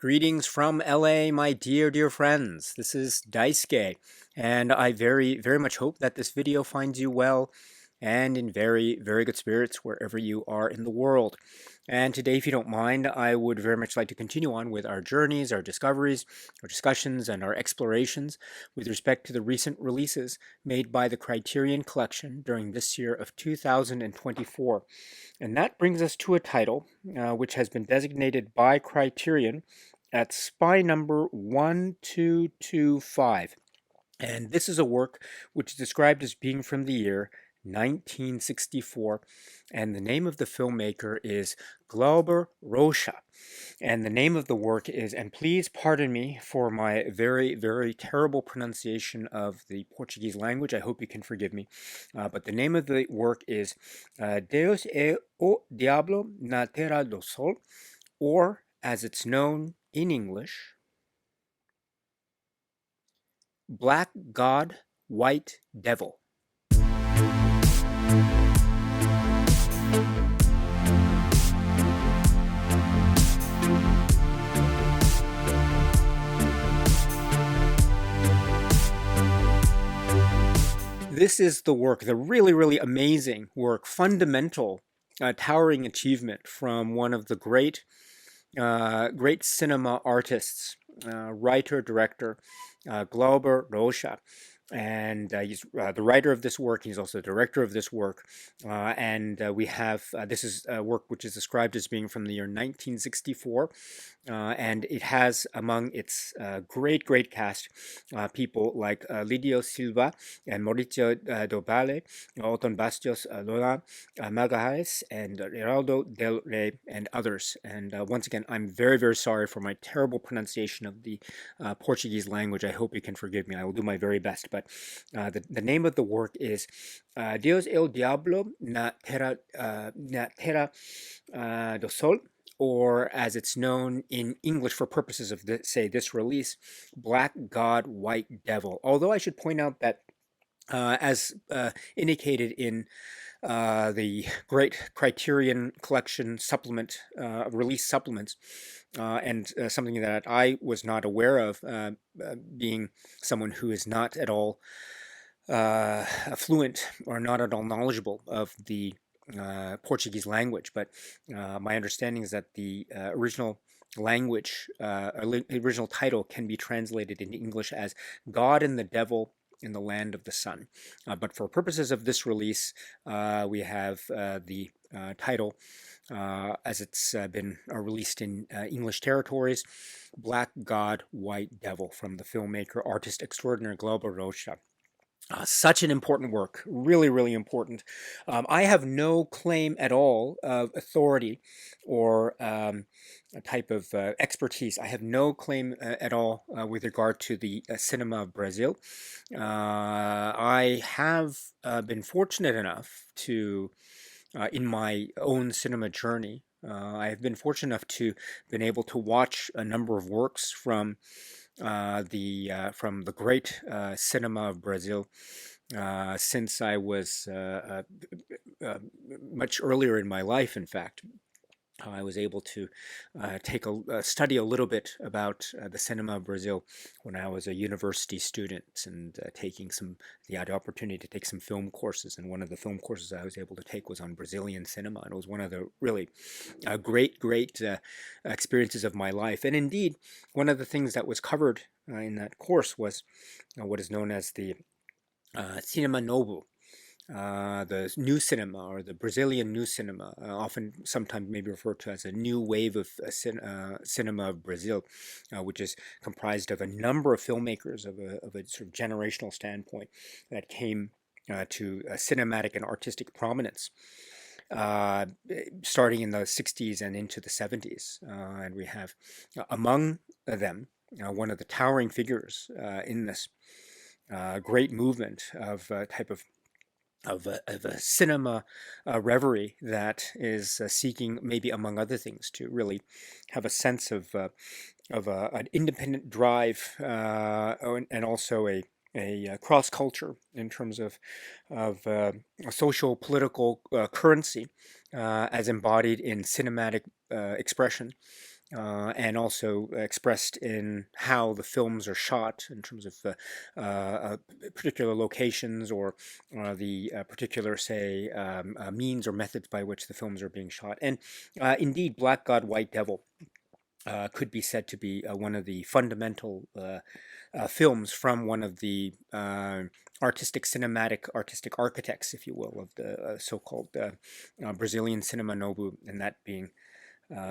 Greetings from LA, my dear friends. This is Daisuke, and I very much hope that this video finds you well and in very good spirits wherever you are in the world. And today, if you don't mind, I would very much like to continue on with our journeys, our discoveries, our discussions, and our explorations with respect to the recent releases made by the Criterion Collection during this year of 2024. And that brings us to a title which has been designated by Criterion at spy number 1225. And this is a work which is described as being from the year 1964. And the name of the filmmaker is Glauber Rocha. And the name of the work is, and please pardon me for my very terrible pronunciation of the Portuguese language. I hope you can forgive me. But the name of the work is Deus é o Diablo na Terra do Sol, or as it's known in English, Black God, White Devil. This is the work, the really amazing work, fundamental, towering achievement from one of the great cinema artists, writer, director, Glauber Rocha. And he's the writer of this work. He's also the director of this work. We have, this is a work which is described as being from the year 1964. And it has among its great cast people like Lidio Silva and Maurizio Dobale, Oton Bastos, Lola Magalhaes, and Geraldo Del Rey, and others. And once again, I'm very sorry for my terrible pronunciation of the Portuguese language. I hope you can forgive me. I will do my very best. But the name of the work is Deus é o Diablo na Terra do Sol, or as it's known in English for purposes of this release, Black God, White Devil. Although I should point out that as indicated in the great Criterion Collection supplement, release supplements, and something that I was not aware of, being someone who is not at all fluent or not at all knowledgeable of the Portuguese language, but my understanding is that the original language, original title can be translated into English as God and the Devil in the Land of the Sun. But for purposes of this release, we have the title, as it's been released in English territories, Black God, White Devil, from the filmmaker, artist extraordinaire Glauber Rocha. Such an important work, really important. I have no claim at all of authority or a type of expertise. I have no claim at all with regard to the cinema of Brazil. I have been fortunate enough to, in my own cinema journey, I have been fortunate enough to been able to watch a number of works from the great cinema of Brazil since I was much earlier in my life. In fact, I was able to study a little bit about the cinema of Brazil when I was a university student, and had the opportunity to take some film courses. And one of the film courses I was able to take was on Brazilian cinema, and it was one of the really great experiences of my life. And indeed, one of the things that was covered in that course was what is known as the Cinema Novo. The new cinema, or the Brazilian new cinema, sometimes maybe referred to as a new wave of cinema of Brazil, which is comprised of a number of filmmakers of a sort of generational standpoint that came to cinematic and artistic prominence, starting in the 60s and into the 70s. And we have among them one of the towering figures in this great movement of type of a cinema reverie that is seeking, maybe among other things, to really have a sense of an independent drive, and also a cross culture in terms of a social political currency as embodied in cinematic expression. and also expressed in how the films are shot in terms of particular locations or the particular, say, means or methods by which the films are being shot. And indeed, Black God, White Devil could be said to be one of the fundamental films from one of the artistic architects, if you will, of the so-called Brazilian cinema novo, and that being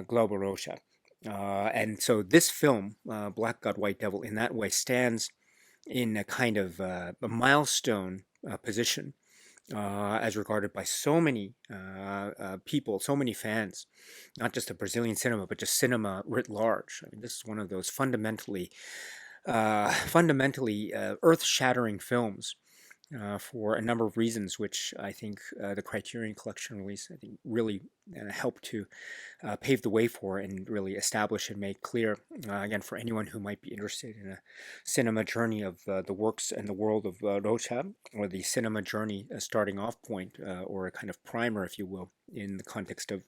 Glauber Rocha. And so this film, Black God, White Devil, in that way stands in a kind of a milestone position as regarded by so many people, so many fans, not just of Brazilian cinema, but just cinema writ large. I mean, this is one of those fundamentally earth-shattering films for a number of reasons, which I think the Criterion Collection release, I think, really helped to pave the way for and really establish and make clear, again, for anyone who might be interested in a cinema journey of the works and the world of Rocha, or the cinema journey starting off point, or a kind of primer, if you will, in the context of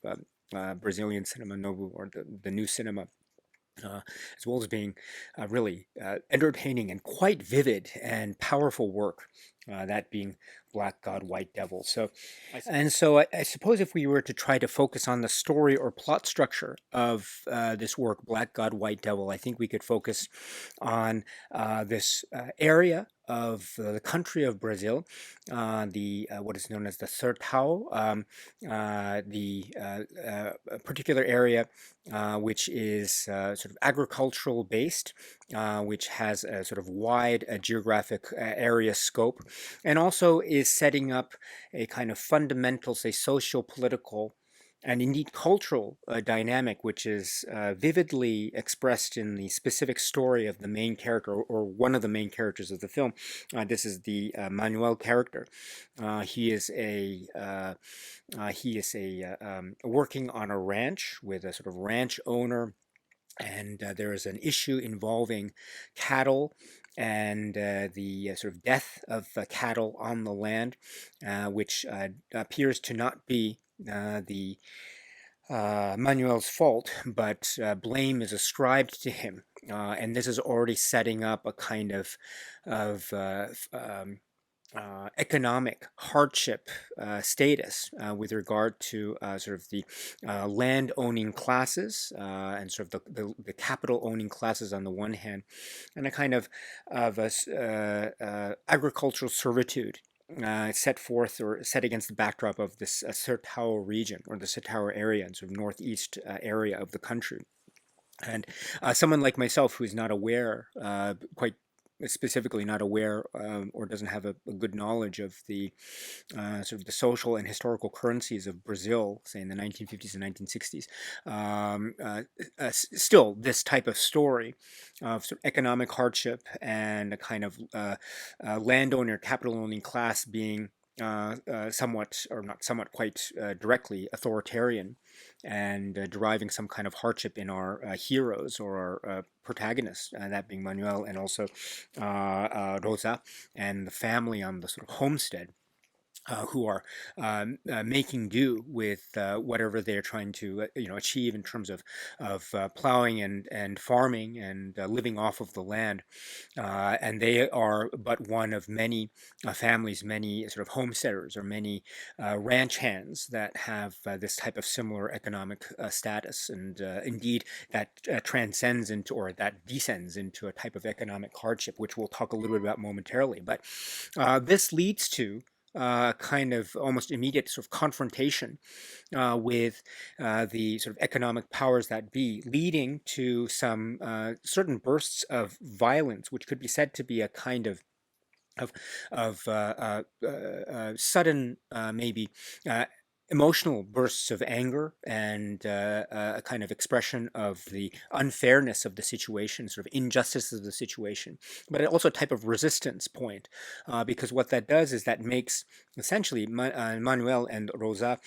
Brazilian cinema novo, or the new cinema, as well as being really entertaining and quite vivid and powerful work, that being Black God, White Devil. So, and so I suppose if we were to try to focus on the story or plot structure of this work, Black God, White Devil, I think we could focus on this area of the country of Brazil, the what is known as the Sertão, the particular area which is sort of agricultural based, which has a sort of wide geographic area scope, and also is setting up a kind of fundamental, say, socio-political and indeed cultural dynamic, which is vividly expressed in the specific story of the main character, or one of the main characters of the film. This is the Manuel character. He is a working on a ranch with a sort of ranch owner, and there is an issue involving cattle and the sort of death of cattle on the land, which appears to not be the Manuel's fault, but blame is ascribed to him, and this is already setting up a kind of economic hardship status with regard to sort of the land owning classes and sort of the capital owning classes on the one hand, and a kind of agricultural servitude set forth or set against the backdrop of this Sertão region, or the Sertão area, and sort of northeast area of the country. And someone like myself who is not aware, quite specifically not aware, or doesn't have a good knowledge of the sort of the social and historical currencies of Brazil, say in the 1950s and 1960s, still this type of story of sort of economic hardship and a kind of landowner, capital owning class being somewhat, or not somewhat, quite directly authoritarian, and deriving some kind of hardship in our heroes, or our protagonists, that being Manuel, and also Rosa and the family on the sort of homestead, who are making do with whatever they're trying to achieve in terms of plowing and farming and living off of the land, and they are but one of many families, many sort of homesteaders, or many ranch hands that have this type of similar economic status, and indeed that transcends into, or that descends into, a type of economic hardship, which we'll talk a little bit about momentarily. But this leads to kind of almost immediate sort of confrontation with the sort of economic powers that be, leading to some certain bursts of violence, which could be said to be a kind of sudden, maybe emotional bursts of anger, and a kind of expression of the unfairness of the situation, sort of injustice of the situation, but also a type of resistance point, because what that does is that makes essentially Manuel and Rosa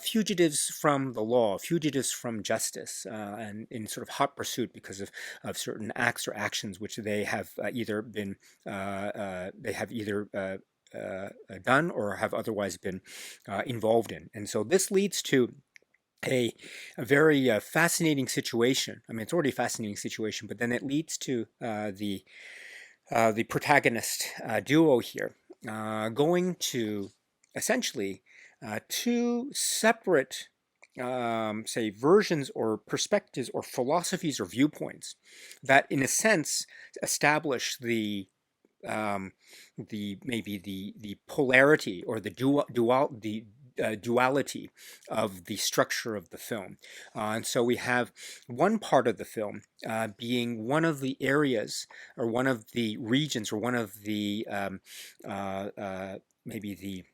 fugitives from the law, fugitives from justice, and in sort of hot pursuit because of certain acts or actions which they have either been done, or have otherwise been involved in. And so this leads to a, a very fascinating situation. I mean, it's already a fascinating situation, but then it leads to the protagonist duo here going to essentially two separate, say, versions or perspectives or philosophies or viewpoints that, in a sense, establish um, the maybe the polarity or the duality of the structure of the film. And so we have one part of the film being one of the areas or one of the regions or one of the maybe the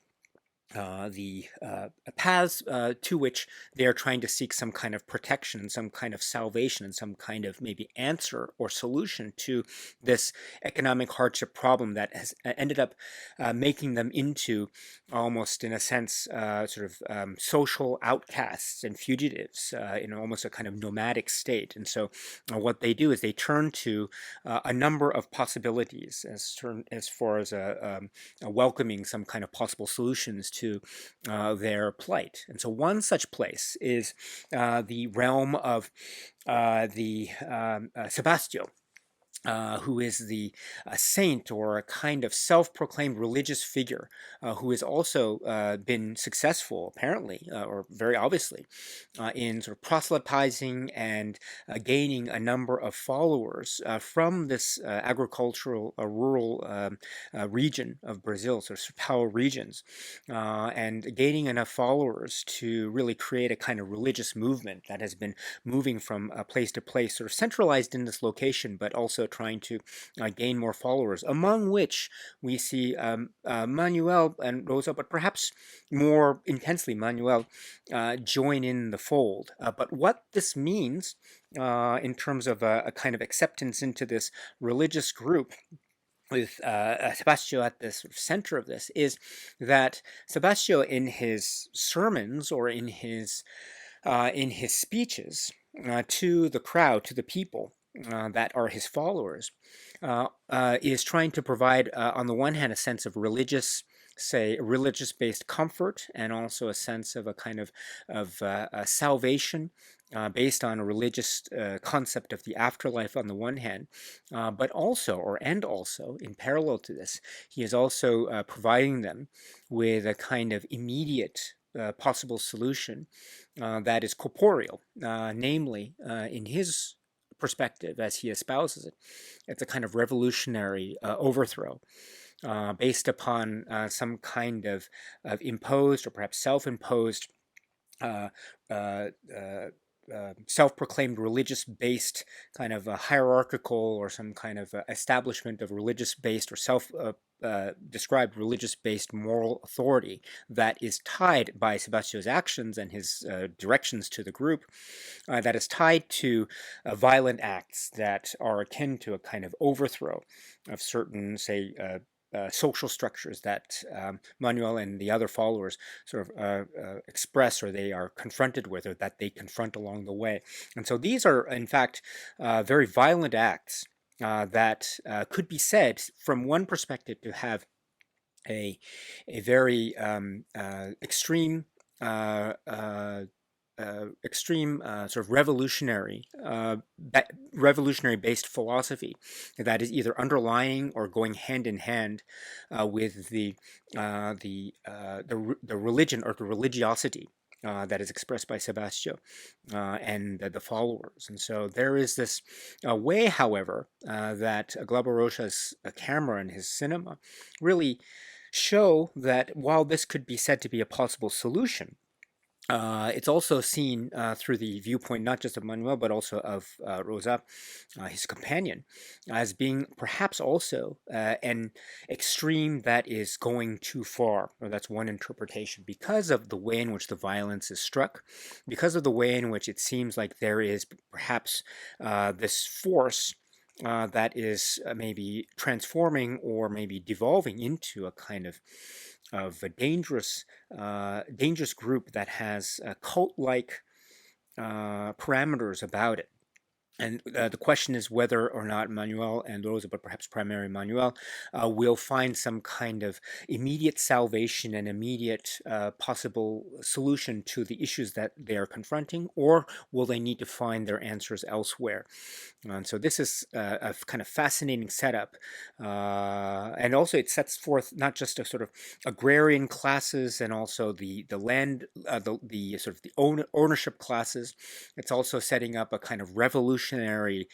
paths to which they are trying to seek some kind of protection and some kind of salvation and some kind of maybe answer or solution to this economic hardship problem that has ended up making them into almost, in a sense, sort of social outcasts and fugitives in almost a kind of nomadic state. And so what they do is they turn to a number of possibilities as far as welcoming some kind of possible solutions to their plight. And so one such place is the realm of the Sebastio, who is the saint or a kind of self-proclaimed religious figure who has also been successful, apparently, or very obviously, in sort of proselytizing and gaining a number of followers from this agricultural, rural region of Brazil, sort of power regions, and gaining enough followers to really create a kind of religious movement that has been moving from place to place, sort of centralized in this location, but also trying to gain more followers, among which we see Manuel and Rosa, but perhaps more intensely Manuel, join in the fold. But what this means in terms of a kind of acceptance into this religious group with Sebastio at the sort of center of this is that Sebastio, in his sermons or in his speeches to the crowd, to the people that are his followers, is trying to provide, on the one hand, a sense of religious-based comfort, and also a sense of a kind of salvation based on a religious concept of the afterlife on the one hand, but also, in parallel to this, he is also providing them with a kind of immediate possible solution that is corporeal, namely, in his perspective, as he espouses it, it's a kind of revolutionary overthrow based upon some kind of imposed or perhaps self-imposed uh, uh, uh, self-proclaimed religious-based kind of a hierarchical or some kind of establishment of religious-based or self-described religious-based moral authority that is tied by Sebastio's actions and his directions to the group, that is tied to violent acts that are akin to a kind of overthrow of certain, say, social structures that Manuel and the other followers sort of express, or they are confronted with, or that they confront along the way. And so these are, in fact, very violent acts that could be said, from one perspective, to have a very extreme sort of revolutionary based philosophy that is either underlying or going hand in hand with the religion or the religiosity that is expressed by Sebastio and the followers. And so there is this way, however, that Glauber Rocha's camera and his cinema really show that while this could be said to be a possible solution, it's also seen through the viewpoint not just of Manuel but also of Rosa, his companion, as being perhaps also an extreme that is going too far. Or that's one interpretation, because of the way in which the violence is struck, because of the way in which it seems like there is perhaps this force that is maybe transforming or maybe devolving into a kind of a dangerous group that has cult-like parameters about it. And the question is whether or not Manuel and Rosa, but perhaps primarily Manuel, will find some kind of immediate salvation and immediate possible solution to the issues that they are confronting, or will they need to find their answers elsewhere? And so this is a kind of fascinating setup. And also it sets forth not just a sort of agrarian classes and also the land, the sort of the ownership classes. It's also setting up a kind of revolutionary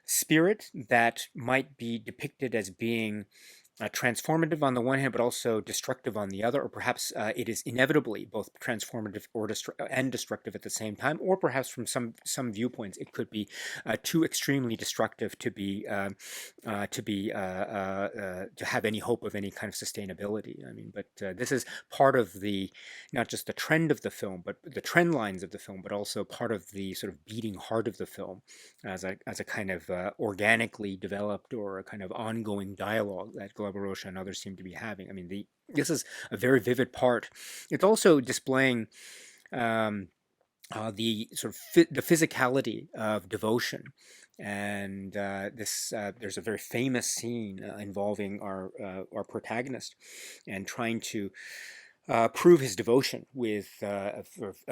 spirit that might be depicted as being transformative on the one hand, but also destructive on the other, or perhaps it is inevitably both transformative and destructive at the same time, or perhaps from some viewpoints it could be too extremely destructive to be to have any hope of any kind of sustainability. I mean, but this is part of the not just the trend of the film, but the trend lines of the film, but also part of the sort of beating heart of the film as a kind of organically developed or a kind of ongoing dialogue that Glauber Rocha and others seem to be having. I mean, this is a very vivid part. It's also displaying the sort of the physicality of devotion. And there's a very famous scene involving our protagonist and trying to prove his devotion with a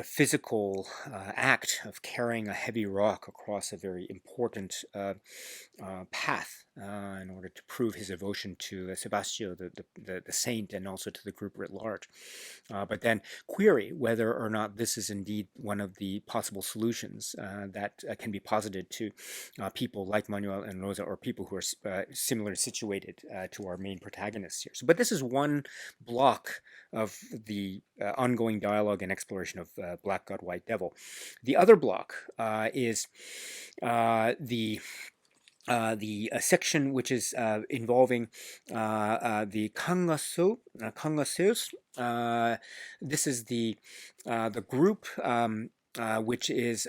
physical act of carrying a heavy rock across a very important path in order to prove his devotion to Sebastio, the saint, and also to the group writ large. But then query whether or not this is indeed one of the possible solutions that can be posited to people like Manuel and Rosa, or people who are similarly situated to our main protagonists here. So, but this is one block of the ongoing dialogue and exploration of Black God, White Devil. The other block is the section which is involving the Kangaseus. This is the group which is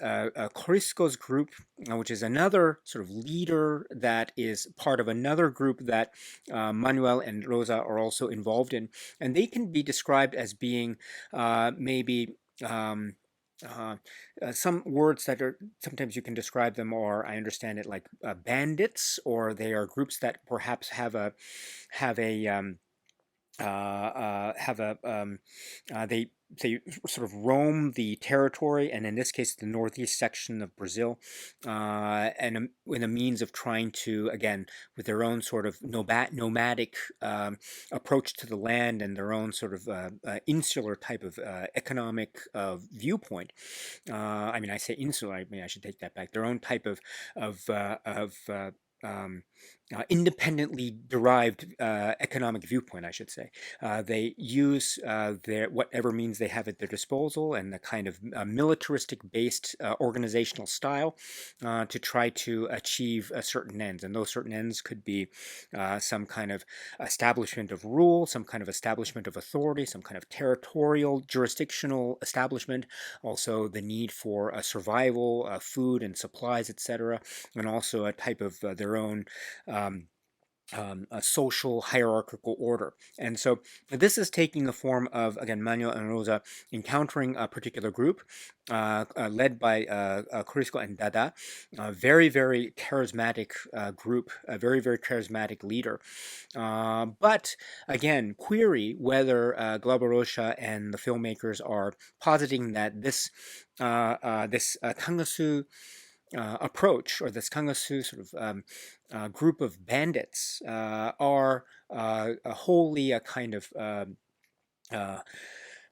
Corisco's group, which is another sort of leader that is part of another group that Manuel and Rosa are also involved in. And they can be described as being maybe some words that are sometimes you can describe them, or I understand it like bandits, or they are groups that perhaps have a have a they sort of roam the territory, and in this case, the northeast section of Brazil, and in a means of trying to, again, with their own sort of nomadic approach to the land and their own sort of insular type of economic viewpoint. I mean, I say insular. I mean, I should take that back. Their own type of independently derived economic viewpoint, I should say. They use their whatever means they have at their disposal and the kind of militaristic-based organizational style to try to achieve certain ends. And those certain ends could be some kind of establishment of rule, some kind of establishment of authority, some kind of territorial, jurisdictional establishment, also the need for survival, food and supplies, etc., and also a type of their own a social hierarchical order. And so this is taking the form of, again, Manuel and Rosa encountering a particular group led by Corisco and Dada, a very, very charismatic group, a very, very charismatic leader. But again, query whether Glauber Rocha and the filmmakers are positing that this Kangasu approach, or this Kangasu sort of group of bandits, are wholly a kind of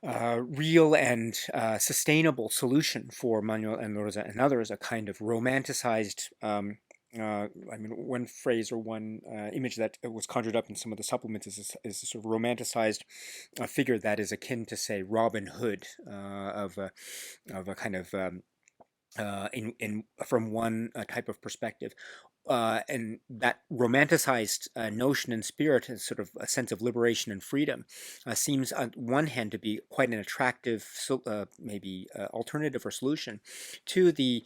real and sustainable solution for Manuel and Rosa and others, a kind of romanticized I mean, one phrase or one image that was conjured up in some of the supplements is a sort of romanticized figure that is akin to, say, Robin Hood, of a kind of in from one type of perspective. And that romanticized notion and spirit, and sort of a sense of liberation and freedom, seems on one hand to be quite an attractive, maybe alternative or solution to the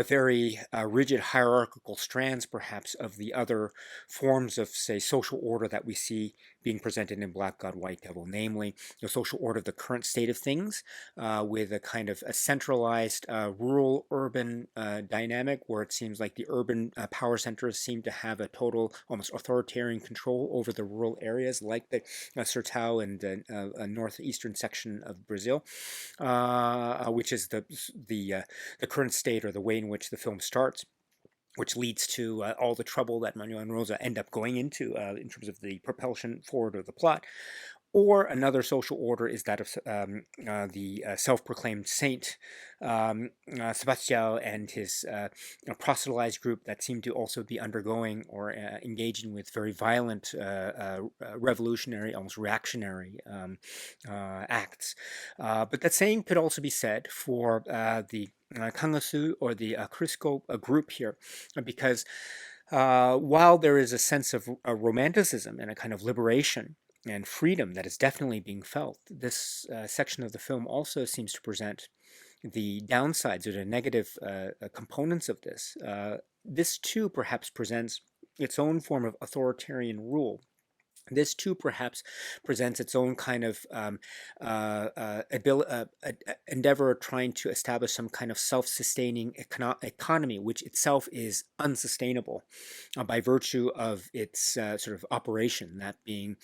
very rigid hierarchical strands, perhaps, of the other forms of, say, social order that we see being presented in Black God, White Devil, namely the social order of the current state of things, with a kind of a centralized rural-urban dynamic, where it seems like the urban power centers seem to have a total, almost authoritarian control over the rural areas, like the Sertão and northeastern section of Brazil, which is the current state, or the way in which the film starts, which leads to all the trouble that Manuel and Rosa end up going into in terms of the propulsion forward of the plot. Or another social order is that of the self-proclaimed saint, Sebastião, and his proselytized group that seem to also be undergoing or engaging with very violent revolutionary, almost reactionary acts. But that same could also be said for the Kangasu, or the Crisco group here, because while there is a sense of romanticism and a kind of liberation and freedom that is definitely being felt, this section of the film also seems to present the downsides, or the negative components of this. This too perhaps presents its own form of authoritarian rule. This too perhaps presents its own kind of endeavor trying to establish some kind of self-sustaining economy, which itself is unsustainable by virtue of its sort of operation, that being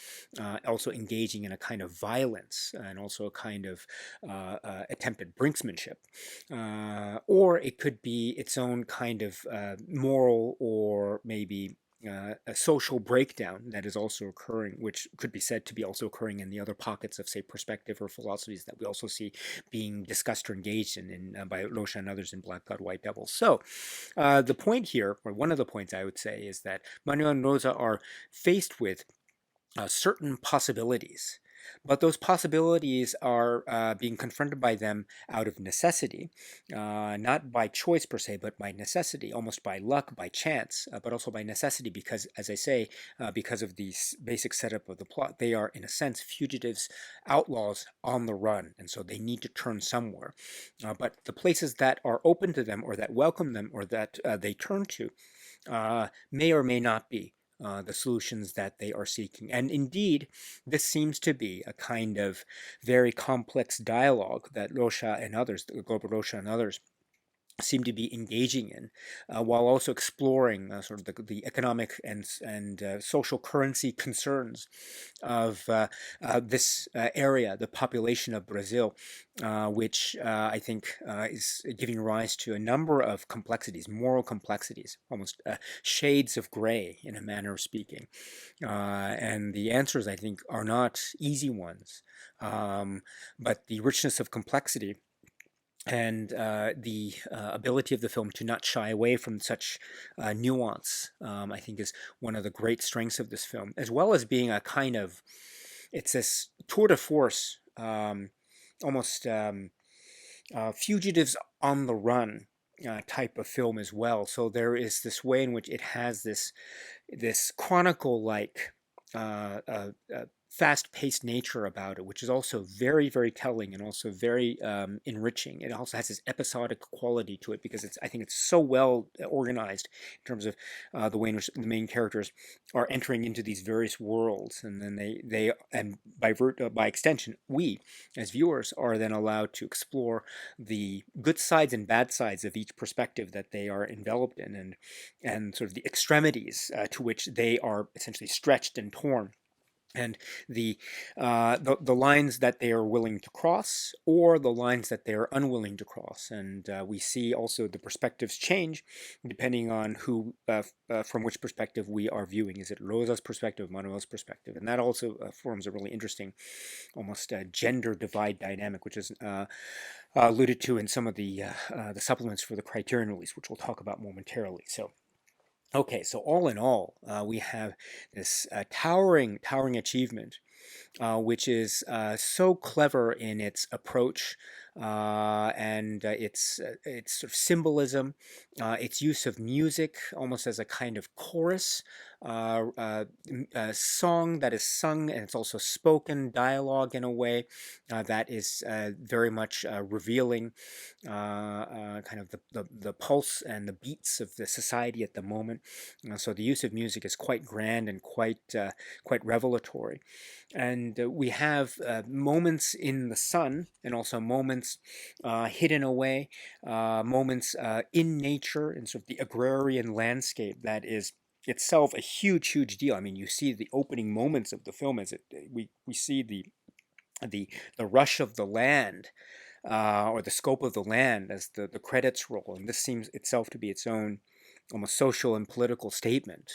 also engaging in a kind of violence and also a kind of attempted brinksmanship. Or it could be its own kind of moral, or maybe a social breakdown that is also occurring, which could be said to be also occurring in the other pockets of, say, perspective or philosophies that we also see being discussed or engaged in by Rocha and others in Black God, White Devil. So the point here, or one of the points I would say, is that Manuel and Rosa are faced with certain possibilities. But those possibilities are being confronted by them out of necessity, not by choice per se, but by necessity, almost by luck, by chance, but also by necessity, because, as I say, because of the basic setup of the plot, they are, in a sense, fugitives, outlaws on the run, and so they need to turn somewhere. But the places that are open to them, or that welcome them, or that they turn to, may or may not be the solutions that they are seeking. And indeed, this seems to be a kind of very complex dialogue that Rocha and others, Glauber Rocha and others, seem to be engaging in, while also exploring sort of the economic and social currency concerns of this area, the population of Brazil, which I think is giving rise to a number of complexities, moral complexities, almost shades of gray, in a manner of speaking. And the answers, I think, are not easy ones, but the richness of complexity and the ability of the film to not shy away from such nuance, I think, is one of the great strengths of this film, as well as being a kind of, it's this tour de force, almost fugitives on the run type of film as well. So there is this way in which it has this chronicle-like fast-paced nature about it, which is also very, very telling and also very enriching. It also has this episodic quality to it, because I think it's so well organized in terms of the way in which the main characters are entering into these various worlds, and then they and by extension, we as viewers are then allowed to explore the good sides and bad sides of each perspective that they are enveloped in, and sort of the extremities to which they are essentially stretched and torn, and the lines that they are willing to cross, or the lines that they are unwilling to cross. And we see also the perspectives change depending on who, from which perspective we are viewing. Is it Rosa's perspective, Manuel's perspective? And that also forms a really interesting, almost gender divide dynamic, which is alluded to in some of the supplements for the Criterion release, which we'll talk about momentarily. So, okay, so all in all, we have this towering achievement, which is so clever in its approach, and its sort of symbolism, its use of music almost as a kind of chorus, song that is sung, and it's also spoken dialogue in a way that is very much revealing kind of the pulse and the beats of the society at the moment. So the use of music is quite grand and quite revelatory. And we have moments in the sun, and also moments hidden away, moments in nature, and sort of the agrarian landscape that is itself a huge deal. I mean, you see the opening moments of the film as we see the the rush of the land, or the scope of the land as the credits roll, and this seems itself to be its own almost social and political statement.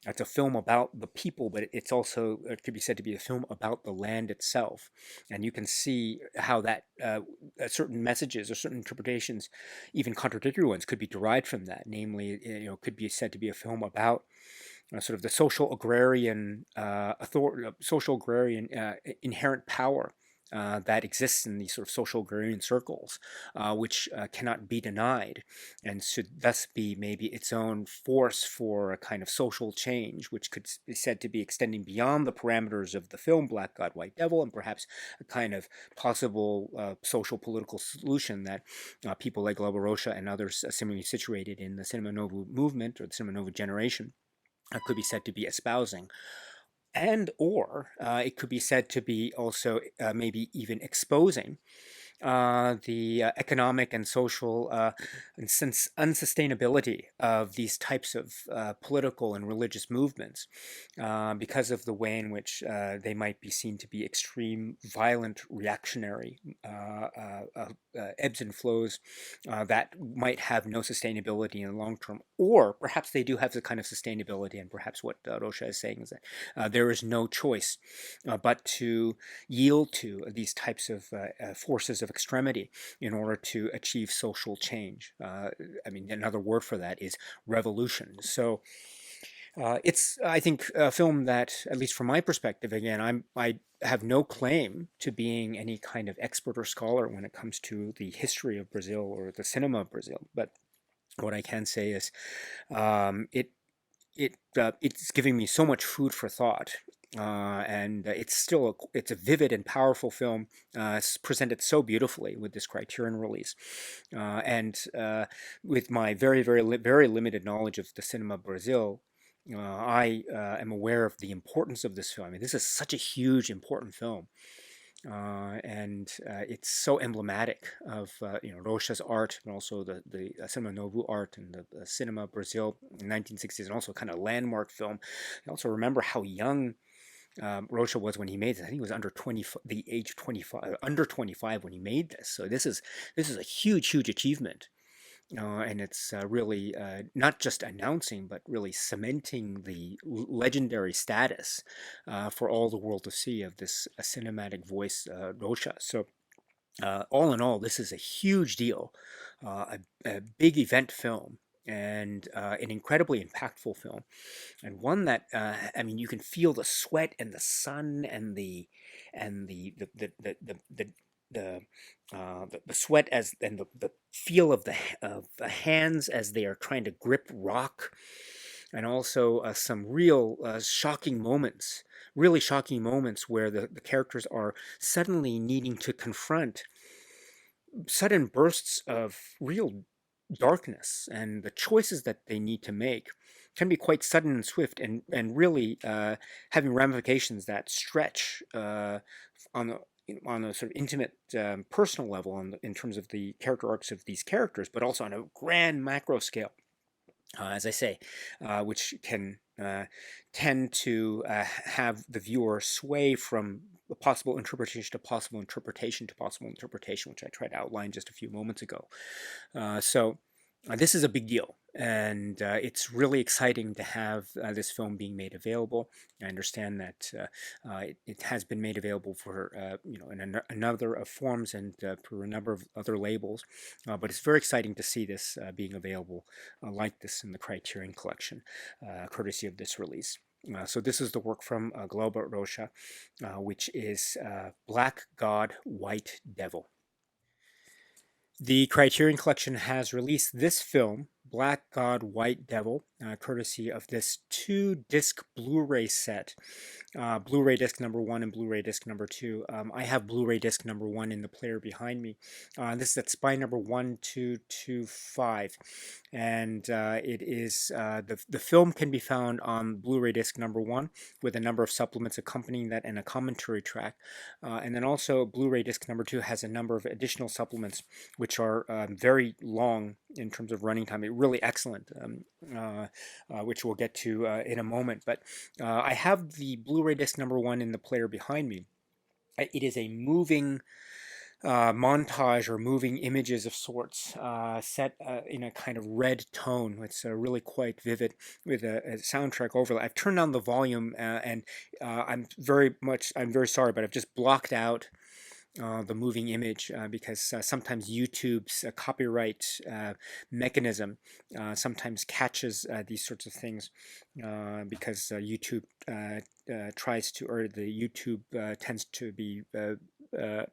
It's a film about the people, but it's also, it could be said to be a film about the land itself. And you can see how that certain messages or certain interpretations, even contradictory ones, could be derived from that. Namely, could be said to be a film about sort of the social agrarian social agrarian inherent power that exists in these sort of social agrarian circles, which cannot be denied, and should thus be maybe its own force for a kind of social change, which could be said to be extending beyond the parameters of the film Black God, White Devil, and perhaps a kind of possible social political solution that people like Glauber Rocha and others similarly situated in the Cinema Novo movement or the Cinema Novo generation could be said to be espousing, and or it could be said to be also maybe even exposing the economic and social unsustainability of these types of political and religious movements, because of the way in which they might be seen to be extreme, violent, reactionary ebbs and flows that might have no sustainability in the long term. Or perhaps they do have the kind of sustainability, and perhaps what Rocha is saying is that there is no choice but to yield to these types of forces of extremity in order to achieve social change. I mean, another word for that is revolution. So it's, I think, a film that, at least from my perspective, again, I have no claim to being any kind of expert or scholar when it comes to the history of Brazil or the cinema of Brazil. But what I can say is it's giving me so much food for thought, and it's a vivid and powerful film. It's presented so beautifully with this Criterion release, and with my very limited knowledge of the cinema Brazil. I am aware of the importance of this film. I mean, this is such a huge, important film, and it's so emblematic of Rocha's art, and also the Cinema Novo art and the Cinema Brazil in 1960s, and also kind of landmark film. I also remember how young Rocha was when he made this. I think he was under 20, the age 25, under 25 when he made this. So this is a huge achievement. And it's really not just announcing, but really cementing the legendary status for all the world to see of this cinematic voice, Rocha. So, all in all, this is a huge deal, a big event film, and an incredibly impactful film, and one that I mean, you can feel the sweat and the sun and the sweat as and the feel of the hands as they are trying to grip rock, and also some real shocking moments, really shocking moments where the characters are suddenly needing to confront sudden bursts of real darkness, and the choices that they need to make can be quite sudden and swift, and really having ramifications that stretch on the on a sort of intimate personal level in terms of the character arcs of these characters, but also on a grand macro scale, as I say, which can tend to have the viewer sway from possible interpretation to possible interpretation to possible interpretation, which I tried to outline just a few moments ago. So this is a big deal, and it's really exciting to have this film being made available. I understand that it has been made available for in another of forms and for a number of other labels, but it's very exciting to see this being available like this in the Criterion Collection, courtesy of this release. So this is the work from Glauber Rocha, which is Black God, White Devil. The Criterion Collection has released this film Black God, White Devil, courtesy of this 2-disc Blu-ray set. Blu-ray disc number 1 and Blu-ray disc number 2. I have Blu-ray disc number 1 in the player behind me. This is at spine number 1225, and it is the film can be found on Blu-ray disc number 1 with a number of supplements accompanying that and a commentary track, and then also Blu-ray disc number 2 has a number of additional supplements which are very long in terms of running time. Really excellent, which we'll get to in a moment. But I have the Blu-ray disc number 1 in the player behind me. It is a moving montage or moving images of sorts, set in a kind of red tone. It's really quite vivid with a soundtrack overlay. I've turned down the volume, and I'm very sorry, but I've just blocked out the moving image because sometimes YouTube's copyright mechanism sometimes catches these sorts of things because YouTube tries to, or the YouTube tends to be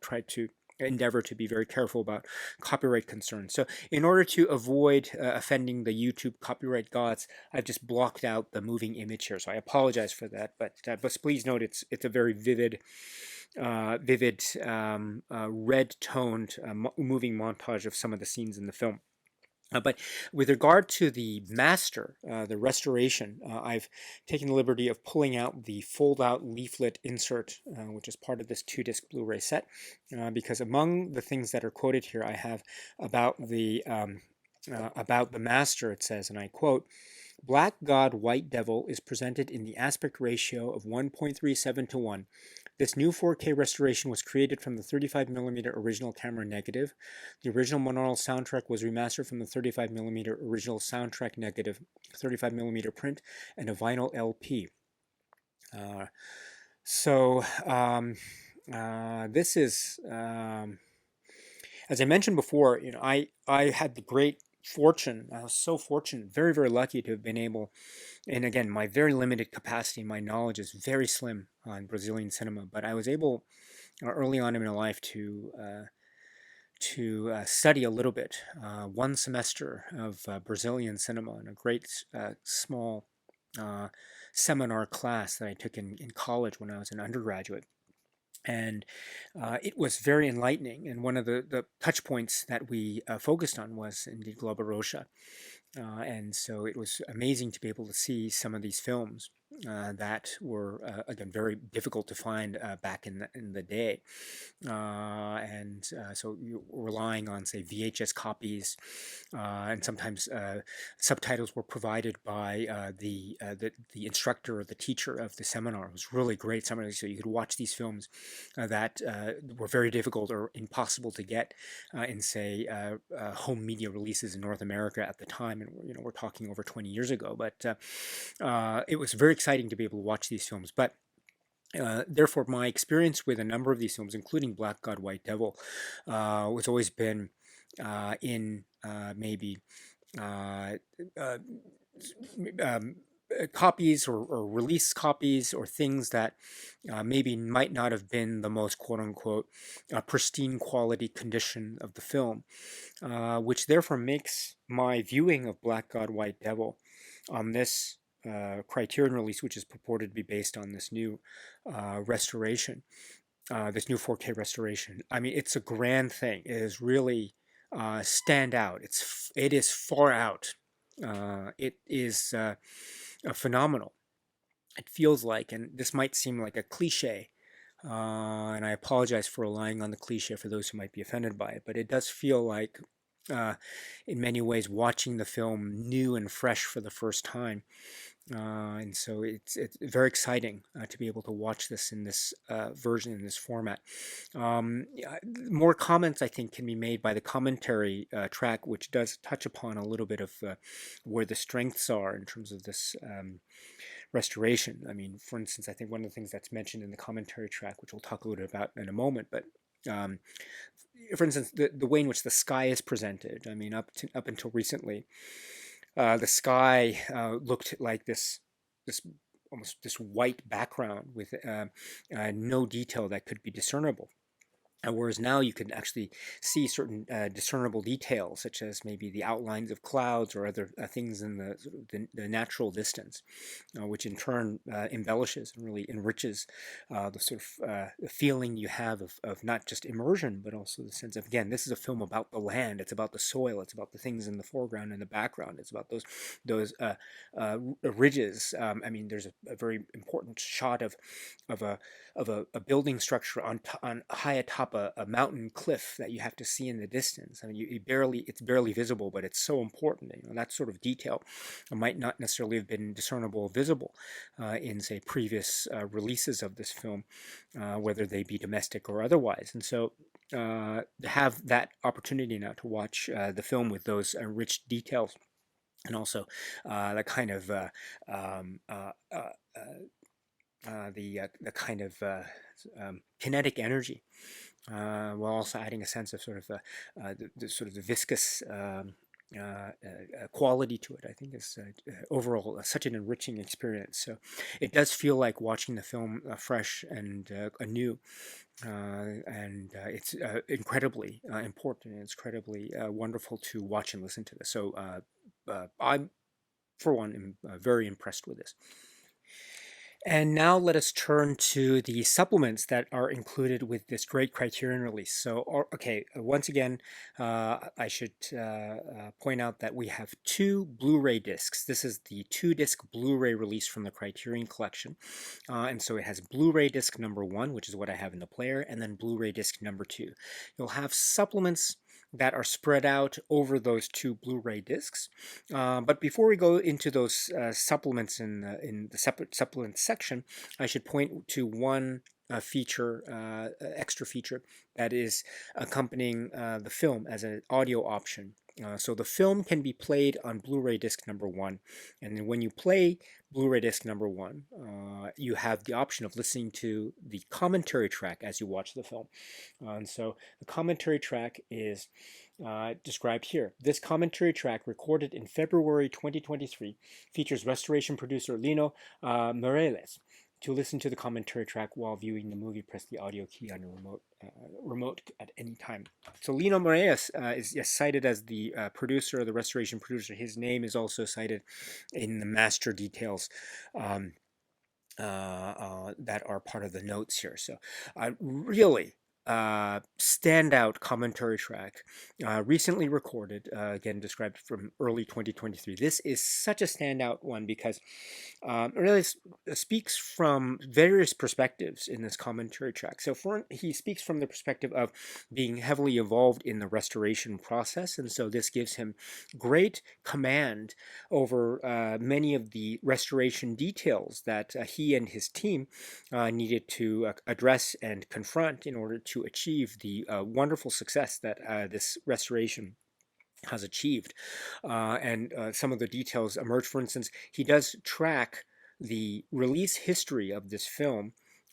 try to endeavor to be very careful about copyright concerns. So in order to avoid offending the YouTube copyright gods, I've just blocked out the moving image here. So I apologize for that, but please note it's a very vivid red-toned moving montage of some of the scenes in the film. But with regard to the master, the restoration, I've taken the liberty of pulling out the fold-out leaflet insert, which is part of this 2-disc Blu-ray set, because among the things that are quoted here, I have about the master. It says, and I quote, "Black God, White Devil is presented in the aspect ratio of 1.37 to 1. This new 4K restoration was created from the 35mm original camera negative. The original monaural soundtrack was remastered from the 35mm original soundtrack negative, 35mm print, and a vinyl LP." This is, as I mentioned before, I had the great fortune. I was so fortunate, very, very lucky to have been able, and again, my very limited capacity, my knowledge is very slim on Brazilian cinema, but I was able early on in my life to study a little bit, 1 semester of Brazilian cinema in a great small seminar class that I took in college when I was an undergraduate. And it was very enlightening. And one of the touch points that we focused on was indeed Glauber Rocha. And so it was amazing to be able to see some of these films that were, again, very difficult to find back in the day. So you're relying on, say, VHS copies, and sometimes subtitles were provided by the instructor or the teacher of the seminar. It was really great seminar, so you could watch these films that were very difficult or impossible to get in, say, home media releases in North America at the time, and we're talking over 20 years ago. But it was very exciting to be able to watch these films. But therefore, my experience with a number of these films, including Black God, White Devil, was always been in maybe copies or release copies or things that maybe might not have been the most quote-unquote pristine quality condition of the film, which therefore makes my viewing of Black God, White Devil on this Criterion release, which is purported to be based on this new restoration, this new 4K restoration. I mean, it's a grand thing. It is really stand out. It is far out. It is phenomenal. It feels like, and this might seem like a cliche, and I apologize for relying on the cliche for those who might be offended by it, but it does feel like, in many ways, watching the film new and fresh for the first time. And so it's very exciting to be able to watch this in this version, in this format. More comments, I think, can be made by the commentary track, which does touch upon a little bit of where the strengths are in terms of this restoration. I mean, for instance, I think one of the things that's mentioned in the commentary track, which we'll talk a little bit about in a moment, but for instance, the way in which the sky is presented. I mean, up until recently, the sky looked like this almost this white background with no detail that could be discernible. Whereas now you can actually see certain discernible details, such as maybe the outlines of clouds or other things in the natural distance, which in turn embellishes and really enriches the sort of feeling you have of not just immersion, but also the sense of, again, this is a film about the land, it's about the soil, it's about the things in the foreground and the background, it's about those ridges. I mean, there's a very important shot of a building structure on high atop a mountain cliff that you have to see in the distance. I mean, it's barely visible, but it's so important. That sort of detail might not necessarily have been discernible visible in, say, previous releases of this film, whether they be domestic or otherwise. And so to have that opportunity now to watch the film with those rich details, and also the kind of um, uh, uh, the kind of kinetic energy, while also adding a sense of sort of the sort of the viscous quality to it, I think is overall such an enriching experience. So it does feel like watching the film fresh and anew, and it's incredibly important, and it's incredibly wonderful to watch and listen to this. So I'm, for one, am very impressed with this. And now let us turn to the supplements that are included with this great Criterion release. So, okay, once again, I should point out that we have two Blu-ray discs. This is the two-disc Blu-ray release from the Criterion Collection. And so it has Blu-ray disc number 1, which is what I have in the player, and then Blu-ray disc number 2. You'll have supplements that are spread out over those two Blu-ray discs. But before we go into those supplements in the separate supplements section, I should point to one extra feature that is accompanying the film as an audio option. So the film can be played on Blu-ray disc number 1, and then when you play Blu-ray disc number 1, you have the option of listening to the commentary track as you watch the film. And so the commentary track is described here. This commentary track, recorded in February 2023, features restoration producer Lino Mireles. To listen to the commentary track while viewing the movie, press the audio key on your remote at any time. So Lino Moraes is cited as the producer, the restoration producer. His name is also cited in the master details that are part of the notes here. So really standout commentary track, recently recorded, again described from early 2023. This is such a standout one because it really speaks from various perspectives in this commentary track. So he speaks from the perspective of being heavily involved in the restoration process, and so this gives him great command over many of the restoration details that he and his team needed to address and confront in order to achieve the wonderful success that this restoration has achieved. And some of the details emerge. For instance, he does track the release history of this film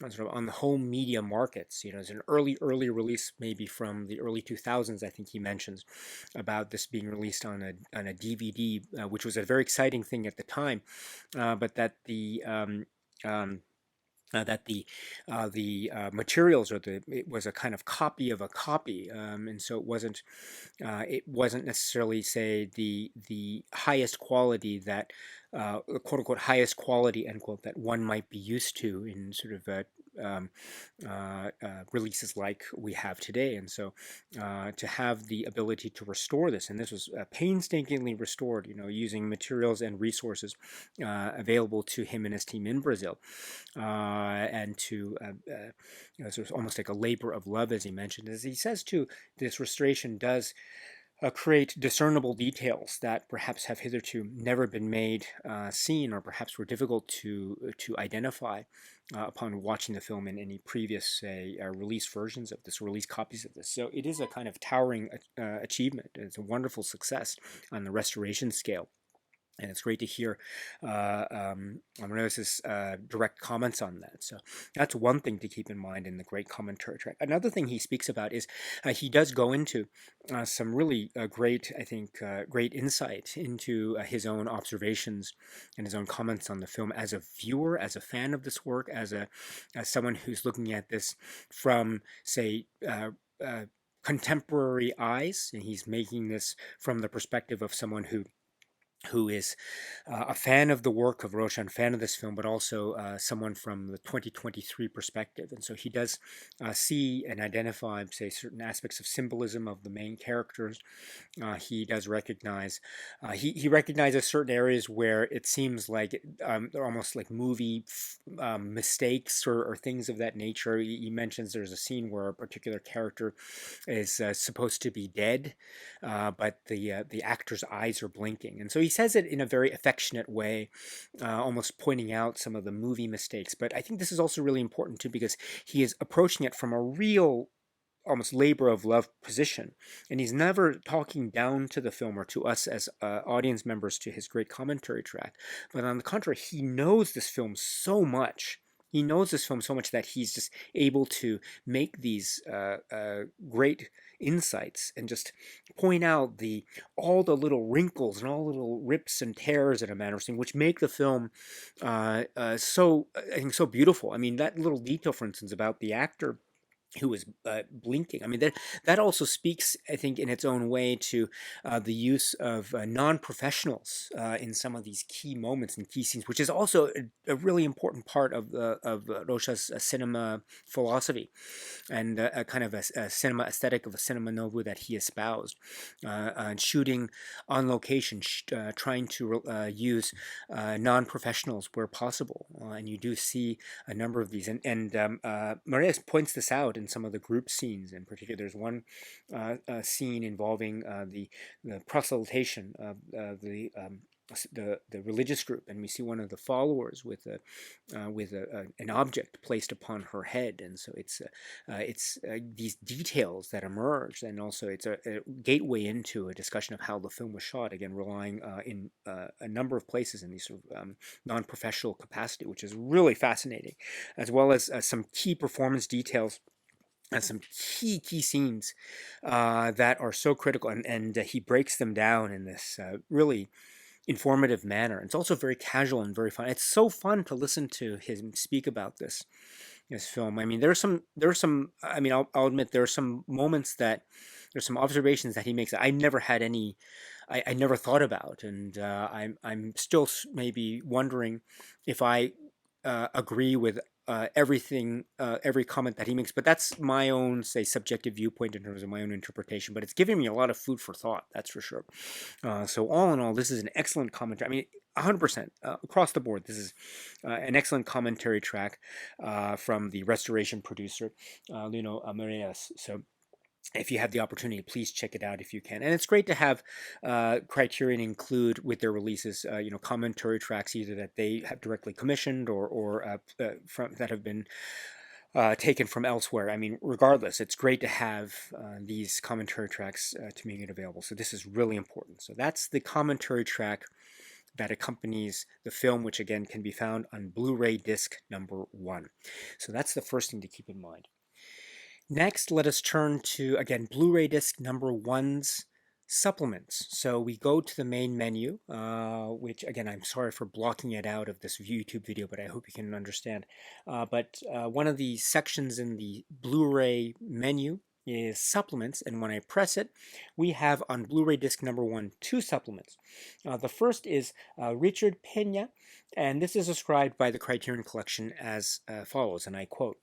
sort of on the home media markets. It's an early release, maybe from the early 2000s. I think he mentions about this being released on a DVD, which was a very exciting thing at the time, but that the materials, it was a kind of copy of a copy, and so it wasn't necessarily, say, the highest quality that quote unquote highest quality end quote that one might be used to in sort of releases like we have today. And so to have the ability to restore this, and this was painstakingly restored, using materials and resources available to him and his team in Brazil, and to sort of almost like a labor of love, as he mentioned. As he says too, this restoration does create discernible details that perhaps have hitherto never been made seen, or perhaps were difficult to identify upon watching the film in any previous, say, release versions of this, release copies of this. So it is a kind of towering achievement. It's a wonderful success on the restoration scale. And it's great to hear Ambrosius' direct comments on that. So that's one thing to keep in mind in the great commentary track. Another thing he speaks about is he does go into some really great, I think, great insight into his own observations and his own comments on the film as a viewer, as a fan of this work, as someone who's looking at this from, say, contemporary eyes, and he's making this from the perspective of someone who is a fan of the work of Rocha and a fan of this film, but also someone from the 2023 perspective. And so he does see and identify, say, certain aspects of symbolism of the main characters. He does recognize, he recognizes certain areas where it seems like they're almost like movie mistakes or things of that nature. He mentions there's a scene where a particular character is supposed to be dead, but the actor's eyes are blinking, and so he says it in a very affectionate way, almost pointing out some of the movie mistakes. But I think this is also really important too, because he is approaching it from a real almost labor of love position, and he's never talking down to the film or to us as audience members to his great commentary track, but on the contrary, he knows this film so much. He knows this film so much that he's just able to make these great insights and just point out all the little wrinkles and all the little rips and tears in a manner of saying, which make the film so, I think, so beautiful. I mean, that little detail, for instance, about the actor who is blinking. I mean, that also speaks, I think, in its own way to the use of non-professionals in some of these key moments and key scenes, which is also a really important part of Rocha's cinema philosophy and a kind of a cinema aesthetic of a cinema novo that he espoused. Shooting on location, trying to use non-professionals where possible, and you do see a number of these. And Maria points this out in some of the group scenes. In particular, there's one scene involving the proselytation of the religious group, and we see one of the followers with an object placed upon her head, and so it's these details that emerge, and also it's a gateway into a discussion of how the film was shot. Again, relying in a number of places in these sort of non-professional capacity, which is really fascinating, as well as some key performance details and some key scenes that are so critical, and he breaks them down in this really informative manner. It's also very casual and very fun. It's so fun to listen to him speak about this film. I mean, there are some. I mean, I'll admit there are some moments that there's some observations that he makes that I never had any. I never thought about, and I'm still maybe wondering if I agree with everything, every comment that he makes. But that's my own, say, subjective viewpoint in terms of my own interpretation. But it's giving me a lot of food for thought, that's for sure. So all in all, this is an excellent commentary. I mean, 100% across the board, this is an excellent commentary track from the restoration producer, Lino Amareas. So if you have the opportunity, please check it out if you can. And it's great to have Criterion include with their releases, commentary tracks either that they have directly commissioned or from that have been taken from elsewhere. I mean, regardless, it's great to have these commentary tracks to make it available. So this is really important. So that's the commentary track that accompanies the film, which again can be found on Blu-ray disc number 1. So that's the first thing to keep in mind. Next, let us turn to, again, Blu-ray disc number 1's supplements. So we go to the main menu, which, again, I'm sorry for blocking it out of this YouTube video, but I hope you can understand. But one of the sections in the Blu-ray menu is supplements, and when I press it, we have on Blu-ray disc number 1 2 supplements. The first is Richard Pena, and this is described by the Criterion Collection as follows, and I quote,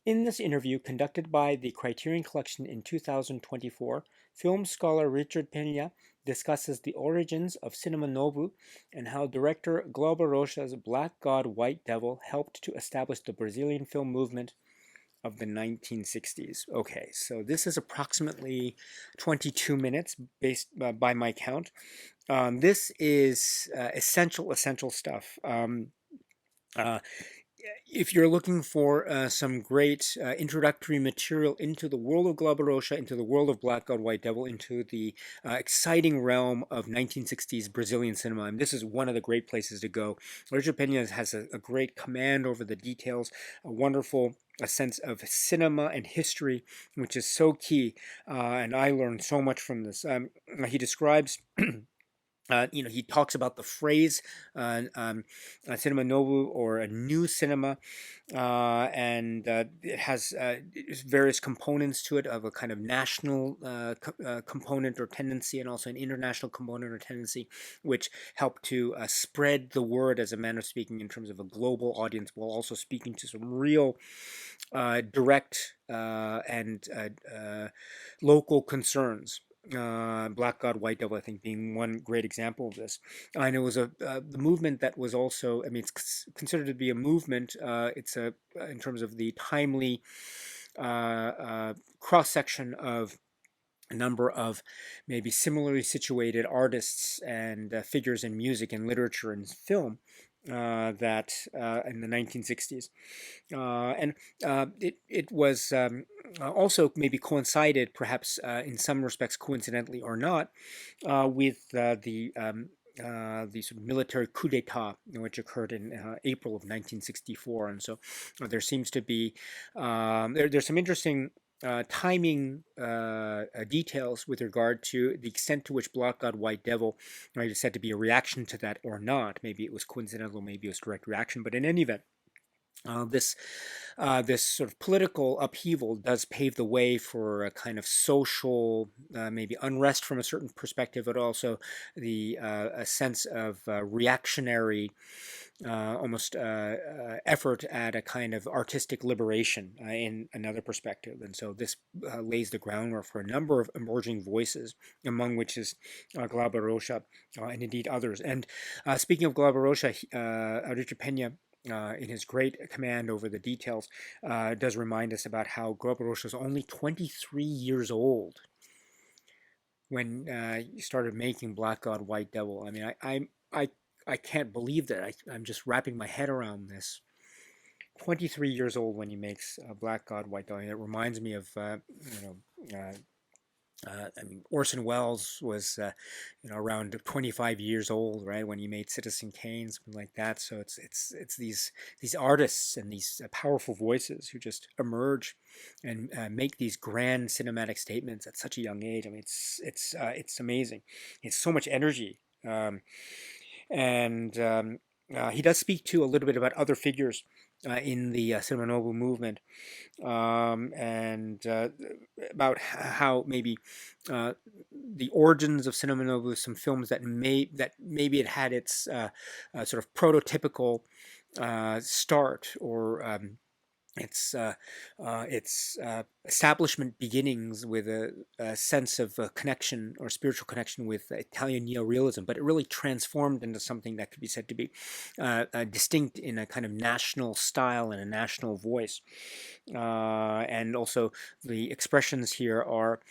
"In this interview conducted by the Criterion Collection in 2024, film scholar Richard Pena discusses the origins of cinema novo and how director Glauber Rocha's Black God, White Devil helped to establish the Brazilian film movement of the 1960s. Okay, so this is approximately 22 minutes based by my count. This is essential stuff. If you're looking for some great introductory material into the world of Glauber Rocha, into the world of Black God, White Devil, into the exciting realm of 1960s Brazilian cinema, and this is one of the great places to go. Richard Pena has a great command over the details, a wonderful sense of cinema and history, which is so key, and I learned so much from this. He describes He talks about the phrase cinema novo, or a new cinema, and it has various components to it, of a kind of national component or tendency, and also an international component or tendency, which help to spread the word, as a manner of speaking, in terms of a global audience, while also speaking to some real direct and local concerns. Black God, White Devil, I think, being one great example of this. And it was the movement that was also, I mean, it's considered to be a movement. It's in terms of the timely cross section of a number of maybe similarly situated artists and figures in music and literature and film that in the 1960s. And it was also maybe coincided, perhaps in some respects coincidentally or not, with the sort of military coup d'état, which occurred in April of 1964. And so there seems to be, there's some interesting timing details with regard to the extent to which Black God, White Devil, right, is said to be a reaction to that or not. Maybe it was coincidental, maybe it was direct reaction, but in any event, this sort of political upheaval does pave the way for a kind of social, maybe unrest from a certain perspective, but also a sense of reactionary, almost effort at a kind of artistic liberation in another perspective. And so this lays the groundwork for a number of emerging voices, among which is Glauber Rocha and indeed others. And speaking of Glauber Rocha, Richard Pena, in his great command over the details, does remind us about how Glauber Rocha was only 23 years old when he started making Black God, White Devil. I mean, I can't believe that. I'm just wrapping my head around this. 23 years old when he makes Black God, White Devil. It reminds me of I mean, Orson Welles was, around 25 years old, right, when he made Citizen Kane, something like that. So it's these artists and these powerful voices who just emerge and make these grand cinematic statements at such a young age. I mean, it's amazing. It's so much energy, and he does speak to a little bit about other figures in the Cinema Novo movement, and about how maybe the origins of Cinema Novo, some films that maybe it had its sort of prototypical start, or its establishment beginnings with a sense of connection or spiritual connection with Italian neorealism, but it really transformed into something that could be said to be distinct in a kind of national style and a national voice. And also the expressions here are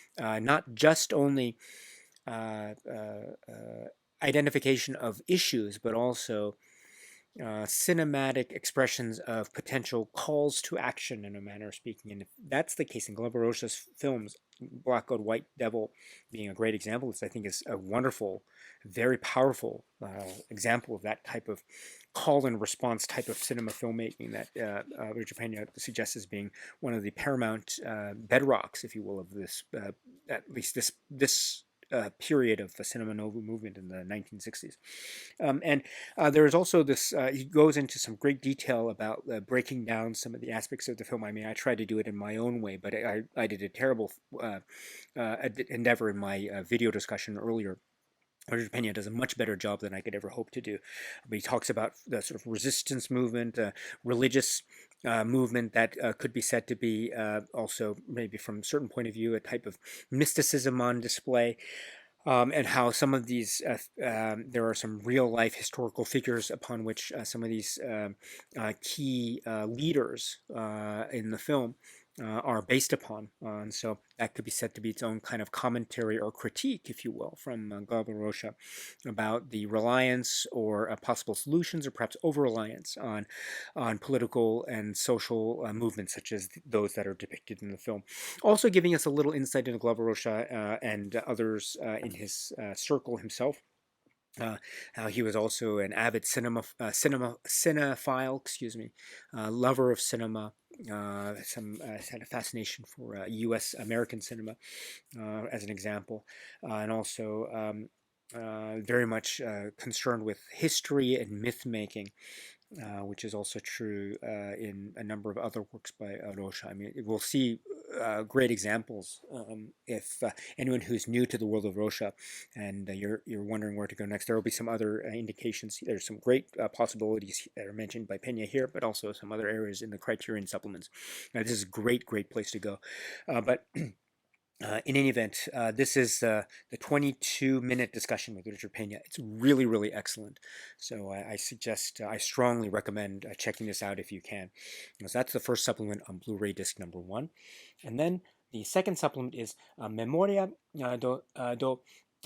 not just only identification of issues, but also cinematic expressions of potential calls to action, in a manner of speaking. And if that's the case in Glauber Rocha's films, Black God, White Devil being a great example, I think is a wonderful, very powerful example of that type of call and response type of cinema filmmaking that Richard Pena suggests as being one of the paramount bedrocks, if you will, of this, at least this period of the Cinema Novo movement in the 1960s. And there is also this, he goes into some great detail about breaking down some of the aspects of the film. I mean, I tried to do it in my own way, but I did a terrible endeavor in my video discussion earlier. Richard Pena does a much better job than I could ever hope to do. But he talks about the sort of resistance movement, religious movement that could be said to be also, maybe from a certain point of view, a type of mysticism on display. And how some of these, there are some real life historical figures upon which some of these key leaders in the film are based upon. And so that could be said to be its own kind of commentary or critique, if you will, from Glauber Rocha about the reliance or possible solutions, or perhaps over-reliance on political and social movements such as those that are depicted in the film. Also giving us a little insight into Glauber Rocha and others in his circle himself. How he was also an avid cinephile, lover of cinema. Had a fascination for U.S. American cinema, as an example, and also very much concerned with history and myth making, which is also true in a number of other works by Rocha. I mean, we'll see great examples if anyone who's new to the world of Rocha and you're wondering where to go next. There will be some other indications. There's some great possibilities that are mentioned by Pena here, but also some other areas in the Criterion supplements. This is a great place to go. But in any event, this is the 22-minute discussion with Richard Pena. It's really excellent. So I suggest, I strongly recommend checking this out if you can. So that's the first supplement on Blu-ray disc number 1. And then the second supplement is Memoria do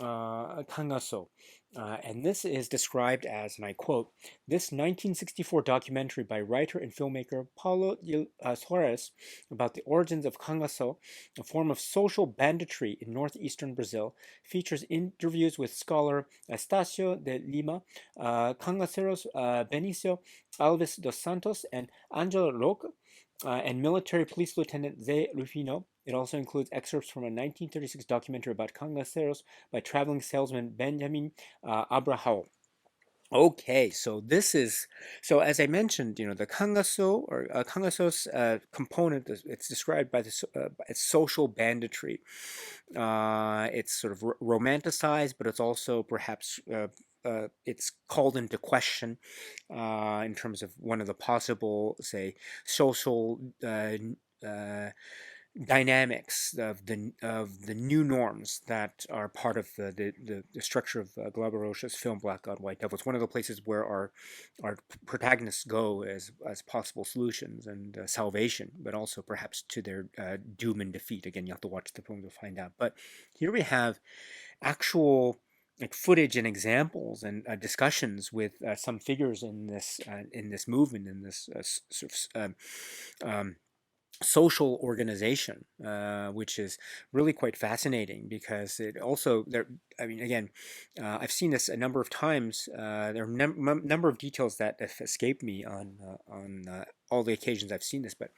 Kangaso. And this is described as, and I quote, this 1964 documentary by writer and filmmaker Paulo Soares about the origins of cangaço, a form of social banditry in northeastern Brazil, features interviews with scholar Estácio de Lima, cangaceros Benicio Alves dos Santos, and Angela Roca, and military police lieutenant Zé Rufino. It also includes excerpts from a 1936 documentary about cangaceros by traveling salesman Benjamin Abrahão. Okay, so this is, so as I mentioned, the cangaço or cangaço's component, it's described by the as social banditry. It's sort of romanticized, but it's also perhaps it's called into question in terms of one of the possible, say, social dynamics of the new norms that are part of the structure of Glauber Rocha's film Black God, White Devil. It's one of the places where our protagonists go as possible solutions and salvation, but also perhaps to their doom and defeat. Again, you have to watch the film to find out. But here we have actual like footage and examples and discussions with some figures in this movement, in this sort of social organization, which is really quite fascinating because it also there. I mean, again, I've seen this a number of times. There are number of details that have escaped me on all the occasions I've seen this, but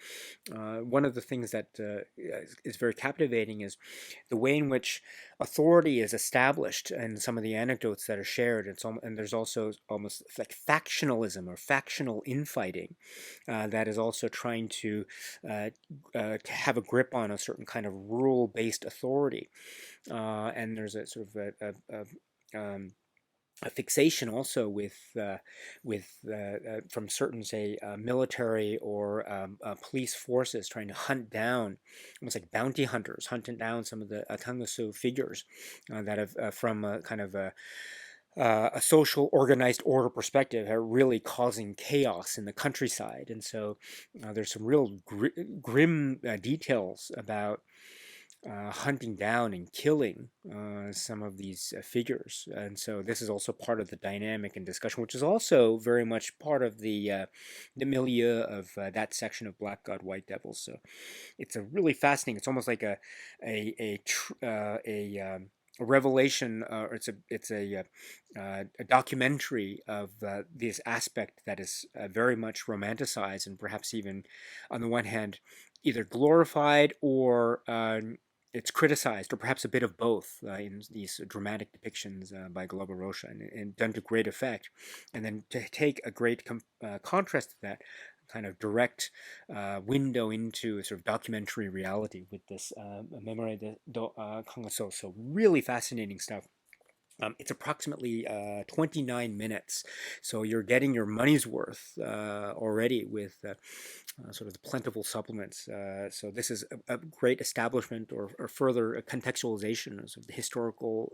one of the things that is very captivating is the way in which authority is established and some of the anecdotes that are shared. And there's also almost like factionalism or factional infighting that is also trying to have a grip on a certain kind of rule-based authority. And there's a sort of a fixation also with from certain, say, military or police forces trying to hunt down, almost like bounty hunters, hunting down some of the cangaço figures that have from a kind of a social organized order perspective are really causing chaos in the countryside. And so there's some real grim details about hunting down and killing some of these figures. And so this is also part of the dynamic and discussion, which is also very much part of the milieu of that section of Black God, White Devil. So it's a really fascinating, it's almost like a revelation, or it's a documentary of this aspect that is very much romanticized and perhaps even, on the one hand, either glorified or it's criticized, or perhaps a bit of both in these dramatic depictions by Glauber Rocha, and done to great effect. And then to take a great contrast to that, kind of direct window into a sort of documentary reality with this Memoria do Cangaço. So really fascinating stuff. It's approximately 29 minutes, so you're getting your money's worth already with sort of the plentiful supplements. So this is a great establishment or further contextualization of the historical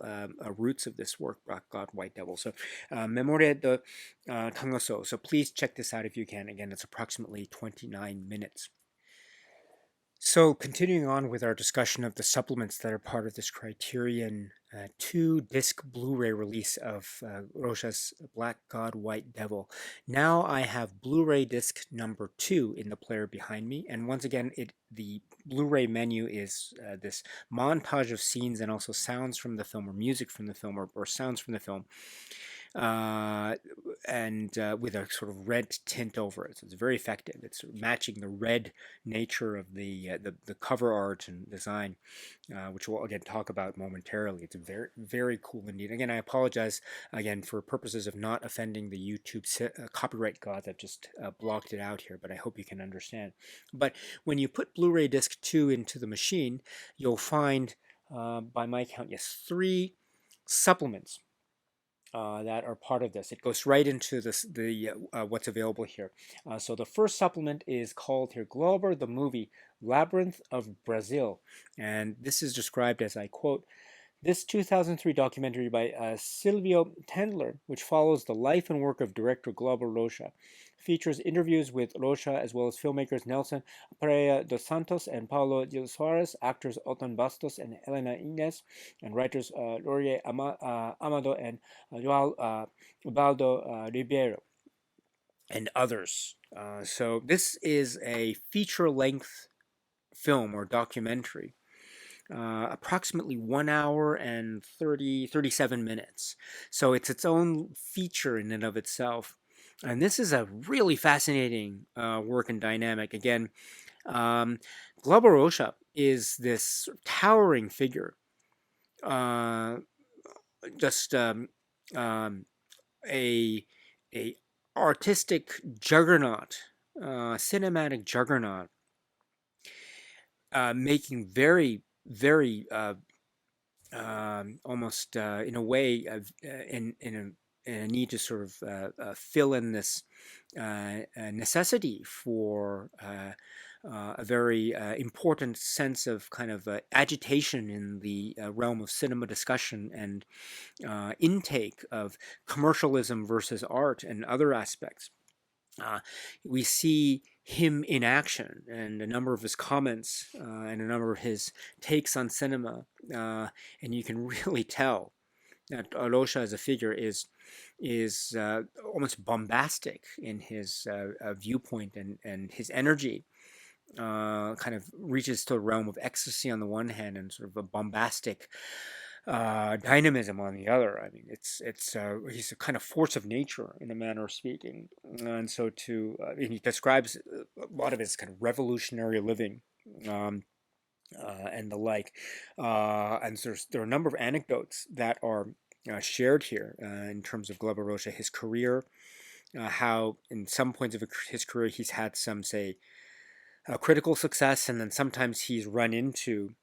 roots of this work, Black God, White Devil. So Memoria de Cangaço. So please check this out if you can. Again, it's approximately 29 minutes. So continuing on with our discussion of the supplements that are part of this Criterion 2-disc Blu-ray release of Rocha's Black God, White Devil. Now I have Blu-ray disc number 2 in the player behind me, and once again, the Blu-ray menu is this montage of scenes and also sounds from the film, or music from the film, or sounds from the film, uh, and with a sort of red tint over it. So it's very effective. It's matching the red nature of the cover art and design, which we'll again talk about momentarily. It's very, very cool indeed. Again, I apologize again for purposes of not offending the YouTube copyright gods. I've just blocked it out here, but I hope you can understand. But when you put Blu-ray Disc 2 into the machine, you'll find, by my count, yes, 3 supplements that are part of this. It goes right into the what's available here. So the first supplement is called here Glauber the Movie Labyrinth of Brazil, and this is described as, I quote, this 2003 documentary by Silvio Tendler, which follows the life and work of director Glauber Rocha, features interviews with Rocha as well as filmmakers Nelson Pereira dos Santos and Paulo Gil Soares, actors Otan Bastos and Helena Inez, and writers Laurier Amado and Joao Ubaldo Ribeiro, and others. So this is a feature-length film or documentary, approximately 1 hour and 37 minutes. So it's its own feature in and of itself. And this is a really fascinating work and dynamic. Again, Glauber Rocha is this towering figure, just a artistic juggernaut, cinematic juggernaut, making very, very almost in a way in a need to sort of fill in this necessity for a very important sense of kind of agitation in the realm of cinema discussion and intake of commercialism versus art and other aspects. We see him in action, and a number of his comments and a number of his takes on cinema, and you can really tell that Rocha as a figure is almost bombastic in his viewpoint, and his energy kind of reaches to a realm of ecstasy on the one hand and sort of a bombastic dynamism on the other. I mean, he's a kind of force of nature in a manner of speaking, and so and he describes a lot of his kind of revolutionary living. And the like, and so there are a number of anecdotes that are shared here in terms of Glauber Rocha, his career, how in some points of his career he's had some, say, critical success, and then sometimes he's run into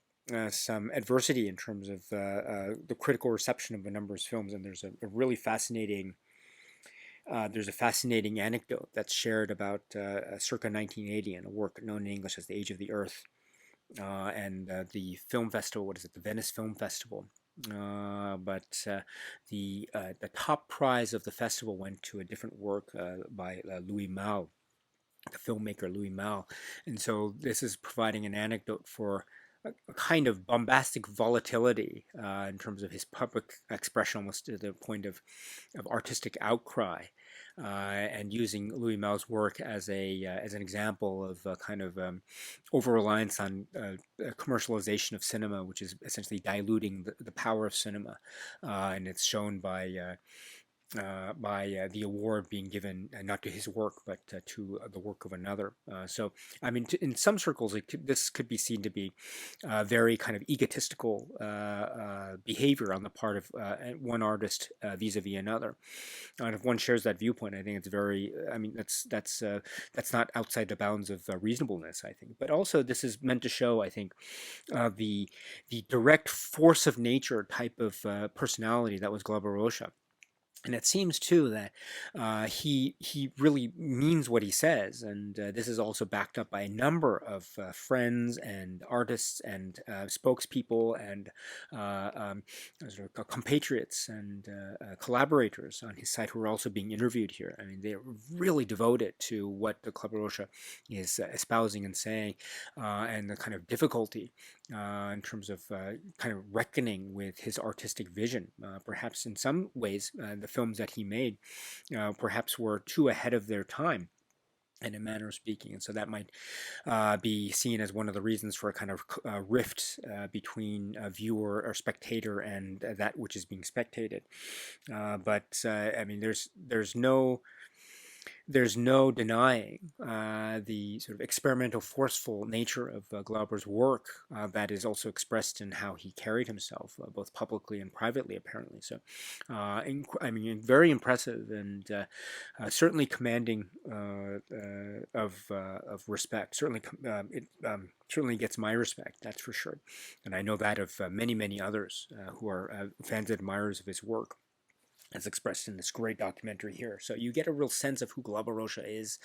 some adversity in terms of the critical reception of a number of his films. And there's a really fascinating anecdote that's shared about circa 1980 in a work known in English as The Age of the Earth, and the film festival. What is it? The Venice Film Festival. But the top prize of the festival went to a different work by Louis Malle, the filmmaker Louis Malle. And so this is providing an anecdote for a kind of bombastic volatility in terms of his public expression, almost to the point of artistic outcry, and using Louis Malle's work as an example of kind of over-reliance on commercialization of cinema, which is essentially diluting the power of cinema, and it's shown by the award being given not to his work but to the work of another. So, I mean, in some circles, this could be seen to be very kind of egotistical behavior on the part of one artist vis-a-vis another. And if one shares that viewpoint, I think it's very. I mean, that's not outside the bounds of reasonableness, I think. But also, this is meant to show, I think, the direct force of nature type of personality that was Glauber Rocha. And it seems too that he really means what he says, and this is also backed up by a number of friends and artists and spokespeople and sort of compatriots and collaborators on his site who are also being interviewed here. I mean, they're really devoted to what the Glauber Rocha is espousing and saying, and the kind of difficulty in terms of kind of reckoning with his artistic vision. Perhaps in some ways, the films that he made perhaps were too ahead of their time. in a manner of speaking. And so that might be seen as one of the reasons for a kind of rift between a viewer or spectator and that which is being spectated. But I mean, there's no denying the sort of experimental, forceful nature of Glauber's work that is also expressed in how he carried himself, both publicly and privately, apparently. So, I mean, very impressive and certainly commanding of respect. Certainly, it certainly gets my respect. That's for sure, and I know that of many others who are fans and admirers of his work, as expressed in this great documentary here. So you get a real sense of who Glauber Rocha is.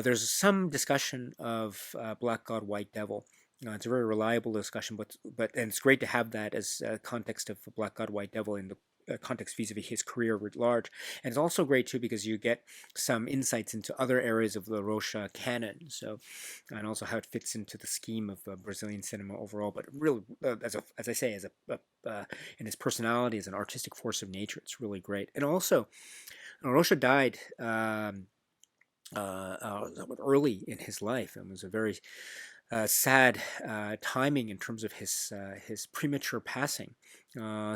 There's some discussion of Black God, White Devil. It's a very reliable discussion, but and it's great to have that as a context of Black God, White Devil in the context vis-a-vis his career writ large. And it's also great too because you get some insights into other areas of the Rocha canon. So, and also how it fits into the scheme of Brazilian cinema overall. But really, as I say, as in his personality as an artistic force of nature, it's really great. And also, Rocha died early in his life, and was a very sad timing in terms of his premature passing.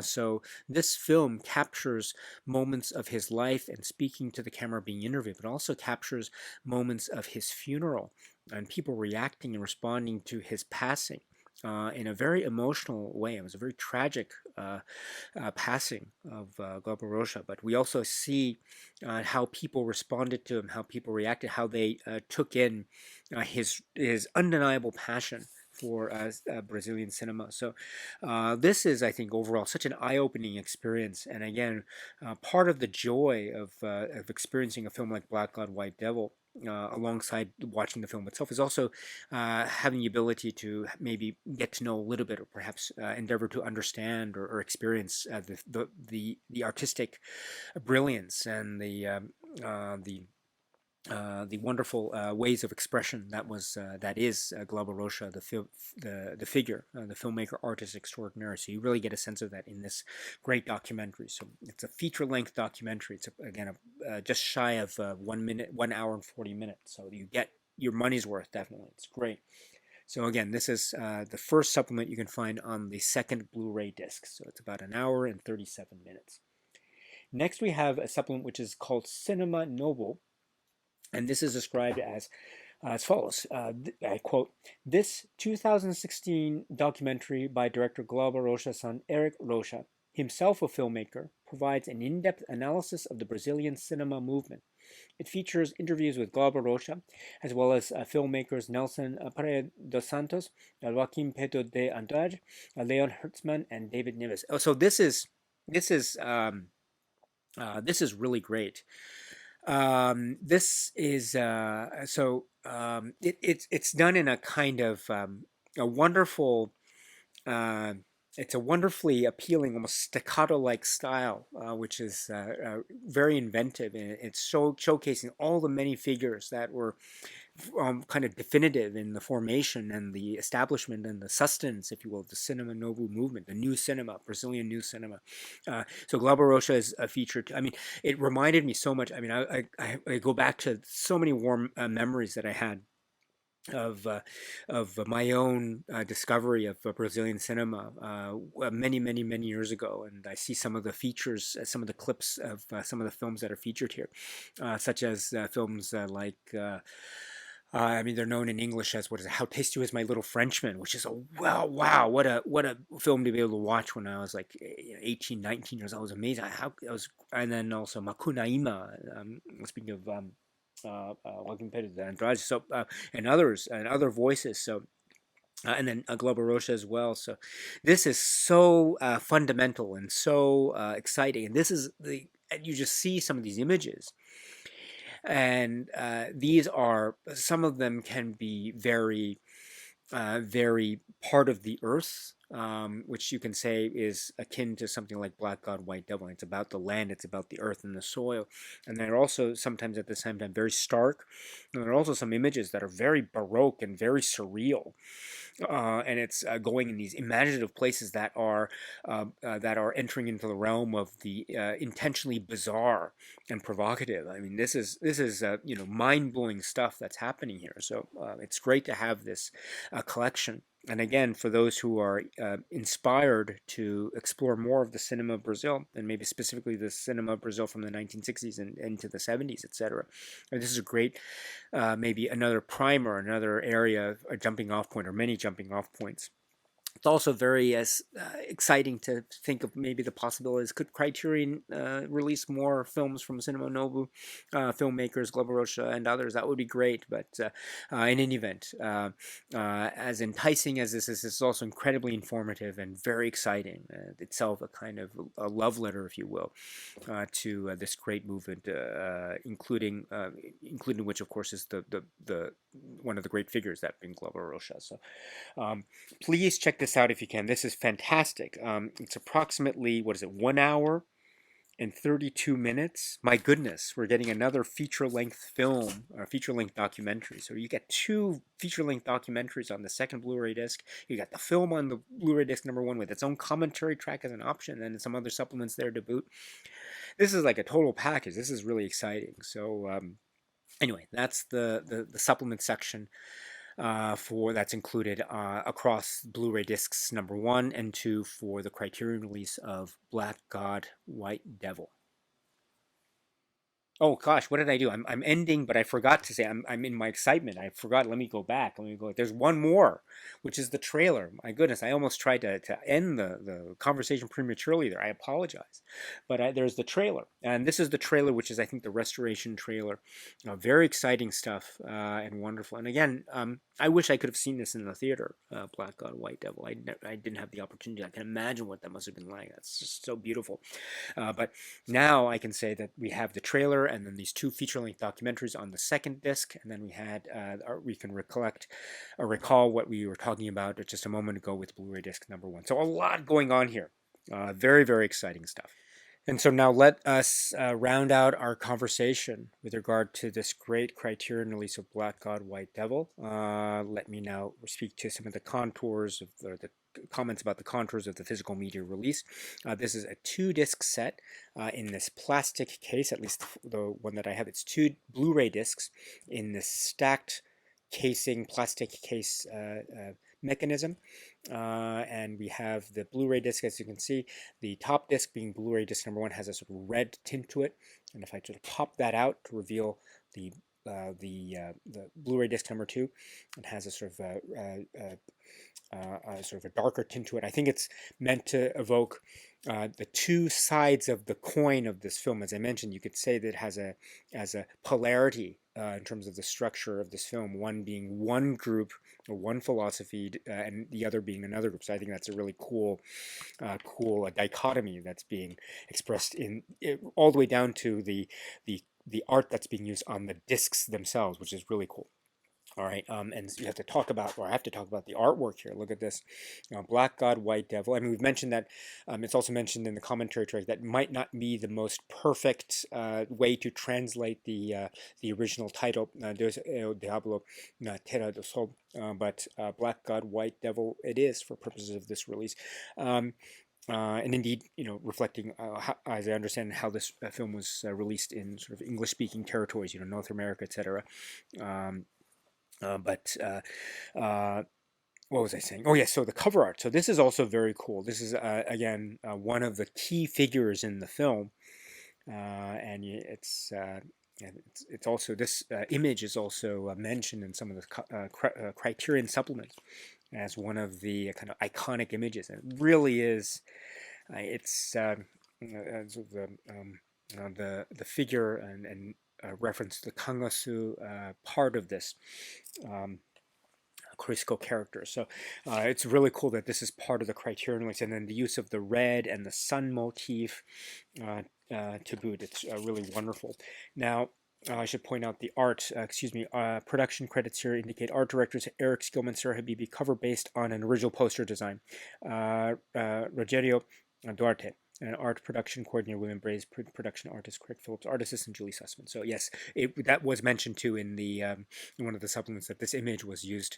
So this film captures moments of his life and speaking to the camera, being interviewed, but also captures moments of his funeral and people reacting and responding to his passing. In a very emotional way. It was a very tragic passing of Glauber Rocha, but we also see how people responded to him, how people reacted, how they took in his undeniable passion for Brazilian cinema. So this is, I think, overall such an eye-opening experience. And again, part of the joy of experiencing a film like Black God, White Devil alongside watching the film itself is also having the ability to maybe get to know a little bit, or perhaps endeavor to understand or experience the artistic brilliance and the wonderful ways of expression that is Glauber Rocha, the figure, the filmmaker, artist extraordinaire. So you really get a sense of that in this great documentary. So it's a feature-length documentary. It's again just shy of 1 hour and 40 minutes. So you get your money's worth, definitely. It's great. So again, this is the first supplement you can find on the second Blu-ray disc. So it's about 1 hour and 37 minutes. Next, we have a supplement which is called Cinema Noble. And this is described as follows. I quote, "This 2016 documentary by director Glauber Rocha's son Eric Rocha, himself a filmmaker, provides an in-depth analysis of the Brazilian cinema movement. It features interviews with Glauber Rocha, as well as filmmakers Nelson Pereira dos Santos, Joaquim Pedro de Andrade, Leon Hertzmann, and David Neves." Oh, so this is really great. This is it's done in a kind of a wonderful. It's a wonderfully appealing, almost staccato-like style, which is very inventive, and it's showcasing all the many figures that were kind of definitive in the formation and the establishment and the sustenance, if you will, of the Cinema Novo movement, the new cinema, Brazilian new cinema. So Glauber Rocha is a feature. I mean, it reminded me so much. I mean, I go back to so many warm memories that I had of my own discovery of Brazilian cinema many years ago, and I see some of the features, some of the clips of some of the films that are featured here, such as films like. I mean, they're known in English as, what is it? How Tasty Was My Little Frenchman, which is a wow, what a film to be able to watch when I was like 18, 19 years old. It was amazing. And then also Macunaíma. Speaking of Joaquim Pedro de Andrade, so and others and other voices. So. And then Glauber Rocha as well. So this is so fundamental and so exciting. And you just see some of these images. And these are, some of them can be very part of the earth, which you can say is akin to something like Black God, White Devil. It's about the land, it's about the earth and the soil. And they're also sometimes at the same time very stark. And there are also some images that are very baroque and very surreal. And it's going in these imaginative places that are entering into the realm of the intentionally bizarre and provocative. I mean, this is mind blowing stuff that's happening here. So it's great to have this collection. And again, for those who are inspired to explore more of the cinema of Brazil, and maybe specifically the cinema of Brazil from the 1960s and into the 70s, etc., this is a great, maybe another primer, another area, a jumping off point, or many jumping off points. It's also very exciting to think of maybe the possibilities. Could Criterion release more films from Cinema Nobu filmmakers, Glauber Rocha and others? That would be great. But in any event, as enticing as this is also incredibly informative and very exciting. Itself a kind of a love letter, if you will, to this great movement, including which, of course, is the one of the great figures, that being Glauber Rocha. So please check this out if you can. This is fantastic. It's approximately, 1 hour and 32 minutes. My goodness, we're getting another feature-length film, or feature-length documentary. So you get 2 feature-length documentaries on the second Blu-ray disc. You got the film on the Blu-ray disc number 1 with its own commentary track as an option, and some other supplements there to boot. This is like a total package. This is really exciting. So anyway, that's the supplement section for that's included across Blu-ray discs number 1 and 2 for the Criterion release of Black God, White Devil. Oh gosh, what did I do? I'm ending, but I forgot to say I'm in my excitement. I forgot. Let me go back. Let me go. There's one more, which is the trailer. My goodness, I almost tried to end the conversation prematurely there. I apologize, but there's the trailer, and this is the trailer, which is I think the restoration trailer. Very exciting stuff and wonderful. And again, I wish I could have seen this in the theater. Black God, White Devil. I didn't have the opportunity. I can imagine what that must have been like. That's just so beautiful. But now I can say that we have the trailer and then these 2 feature-length documentaries on the second disc, and then we can recollect or recall what we were talking about just a moment ago with Blu-ray disc number 1. So a lot going on here. Very, very exciting stuff. And so now let us round out our conversation with regard to this great Criterion release of Black God, White Devil. Let me now speak to some of the contours of the comments about the contours of the physical media release. This is a 2-disc set in this plastic case, at least the one that I have. It's 2 Blu-ray discs in this stacked casing, plastic case mechanism. And we have the Blu-ray disc, as you can see. The top disc, being Blu-ray disc number 1, has a sort of red tint to it. And if I sort of pop that out to reveal the Blu-ray disc number 2, it has a sort of a darker tint to it. I think it's meant to evoke the 2 sides of the coin of this film. As I mentioned, you could say that it has a polarity in terms of the structure of this film, one being one group or one philosophy, and the other being another group. So I think that's a really cool dichotomy that's being expressed in all the way down to the art that's being used on the discs themselves, which is really cool. All right, and you have to talk about, or I have to talk about the artwork here. Look at this, Black God, White Devil. I mean, we've mentioned that. It's also mentioned in the commentary track that might not be the most perfect way to translate the original title, Deus El Diablo na Terra do Sol, but Black God, White Devil it is for purposes of this release. And indeed, reflecting, as I understand, how this film was released in sort of English-speaking territories, North America, etc. What was I saying? Oh, yes, so the cover art. So this is also very cool. This is, again, one of the key figures in the film. And it's also, this image is also mentioned in some of the Criterion supplements as one of the kind of iconic images. And it really is, it's sort of the figure and reference to the Kangasu part of this Crisco character. So it's really cool that this is part of the Criterion release, and then the use of the red and the sun motif to boot. It's really wonderful. Now, I should point out the art, production credits here indicate art directors Eric Skillman, Sarah Habibi, cover based on an original poster design. Rogerio Duarte, and art production coordinator William Braze, production artist Craig Phillips, art assistant Julie Sussman. So yes, that was mentioned too in the in one of the supplements, that this image was used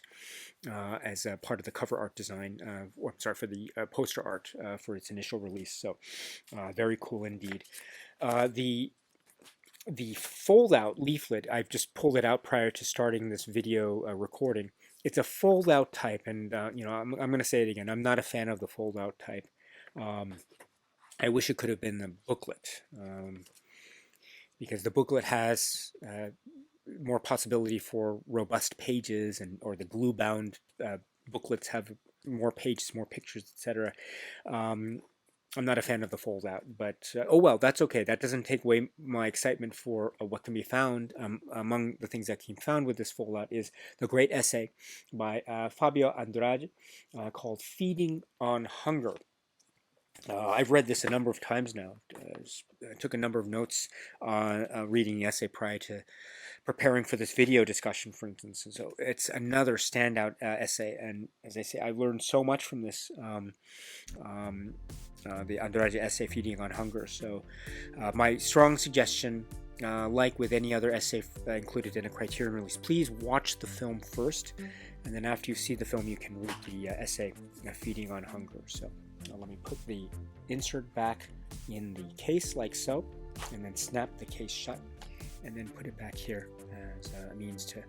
as a part of the cover art design, or sorry, for the poster art for its initial release. So very cool indeed. The fold-out leaflet, I've just pulled it out prior to starting this video recording. It's a fold-out type, and I'm going to say it again. I'm not a fan of the fold-out type. I wish it could have been the booklet, because the booklet has more possibility for robust pages, or the glue-bound booklets have more pages, more pictures, etc. I'm not a fan of the fold out, but oh well, that's okay. That doesn't take away my excitement for what can be found. Among the things that can be found with this fold out is the great essay by Fabio Andrade called Feeding on Hunger. I've read this a number of times now. I took a number of notes on reading the essay prior to preparing for this video discussion, for instance. And so it's another standout essay, and as I say, I've learned so much from this. The Andrade essay, Feeding on Hunger. So my strong suggestion, like with any other essay included in a Criterion release, please watch the film first, and then after you see the film, you can read the essay, Feeding on Hunger. So let me put the insert back in the case like so, and then snap the case shut, and then put it back here as a means to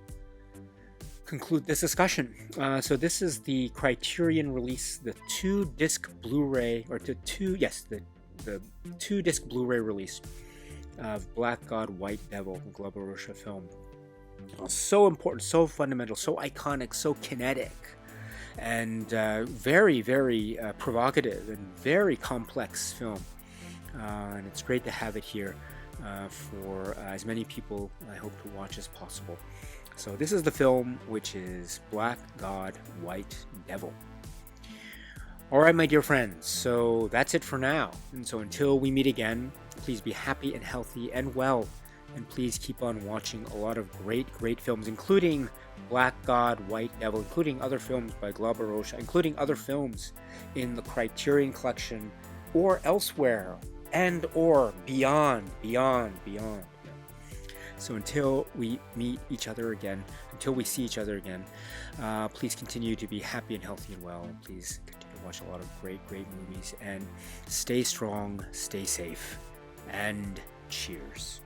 conclude this discussion. So this is the Criterion release, the 2-disc Blu-ray, or the 2-disc Blu-ray release of Black God, White Devil, the Glauber Rocha film. So important, so fundamental, so iconic, so kinetic, and very, very provocative and very complex film. And it's great to have it here for as many people I hope to watch as possible. So this is the film, which is Black God, White Devil. All right, my dear friends, so that's it for now. And so until we meet again, please be happy and healthy and well. And please keep on watching a lot of great, great films, including Black God, White Devil, including other films by Glauber Rocha, including other films in the Criterion Collection or elsewhere, and or beyond. So until we meet each other again, until we see each other again, please continue to be happy and healthy and well. And please continue to watch a lot of great, great movies. And stay strong, stay safe, and cheers.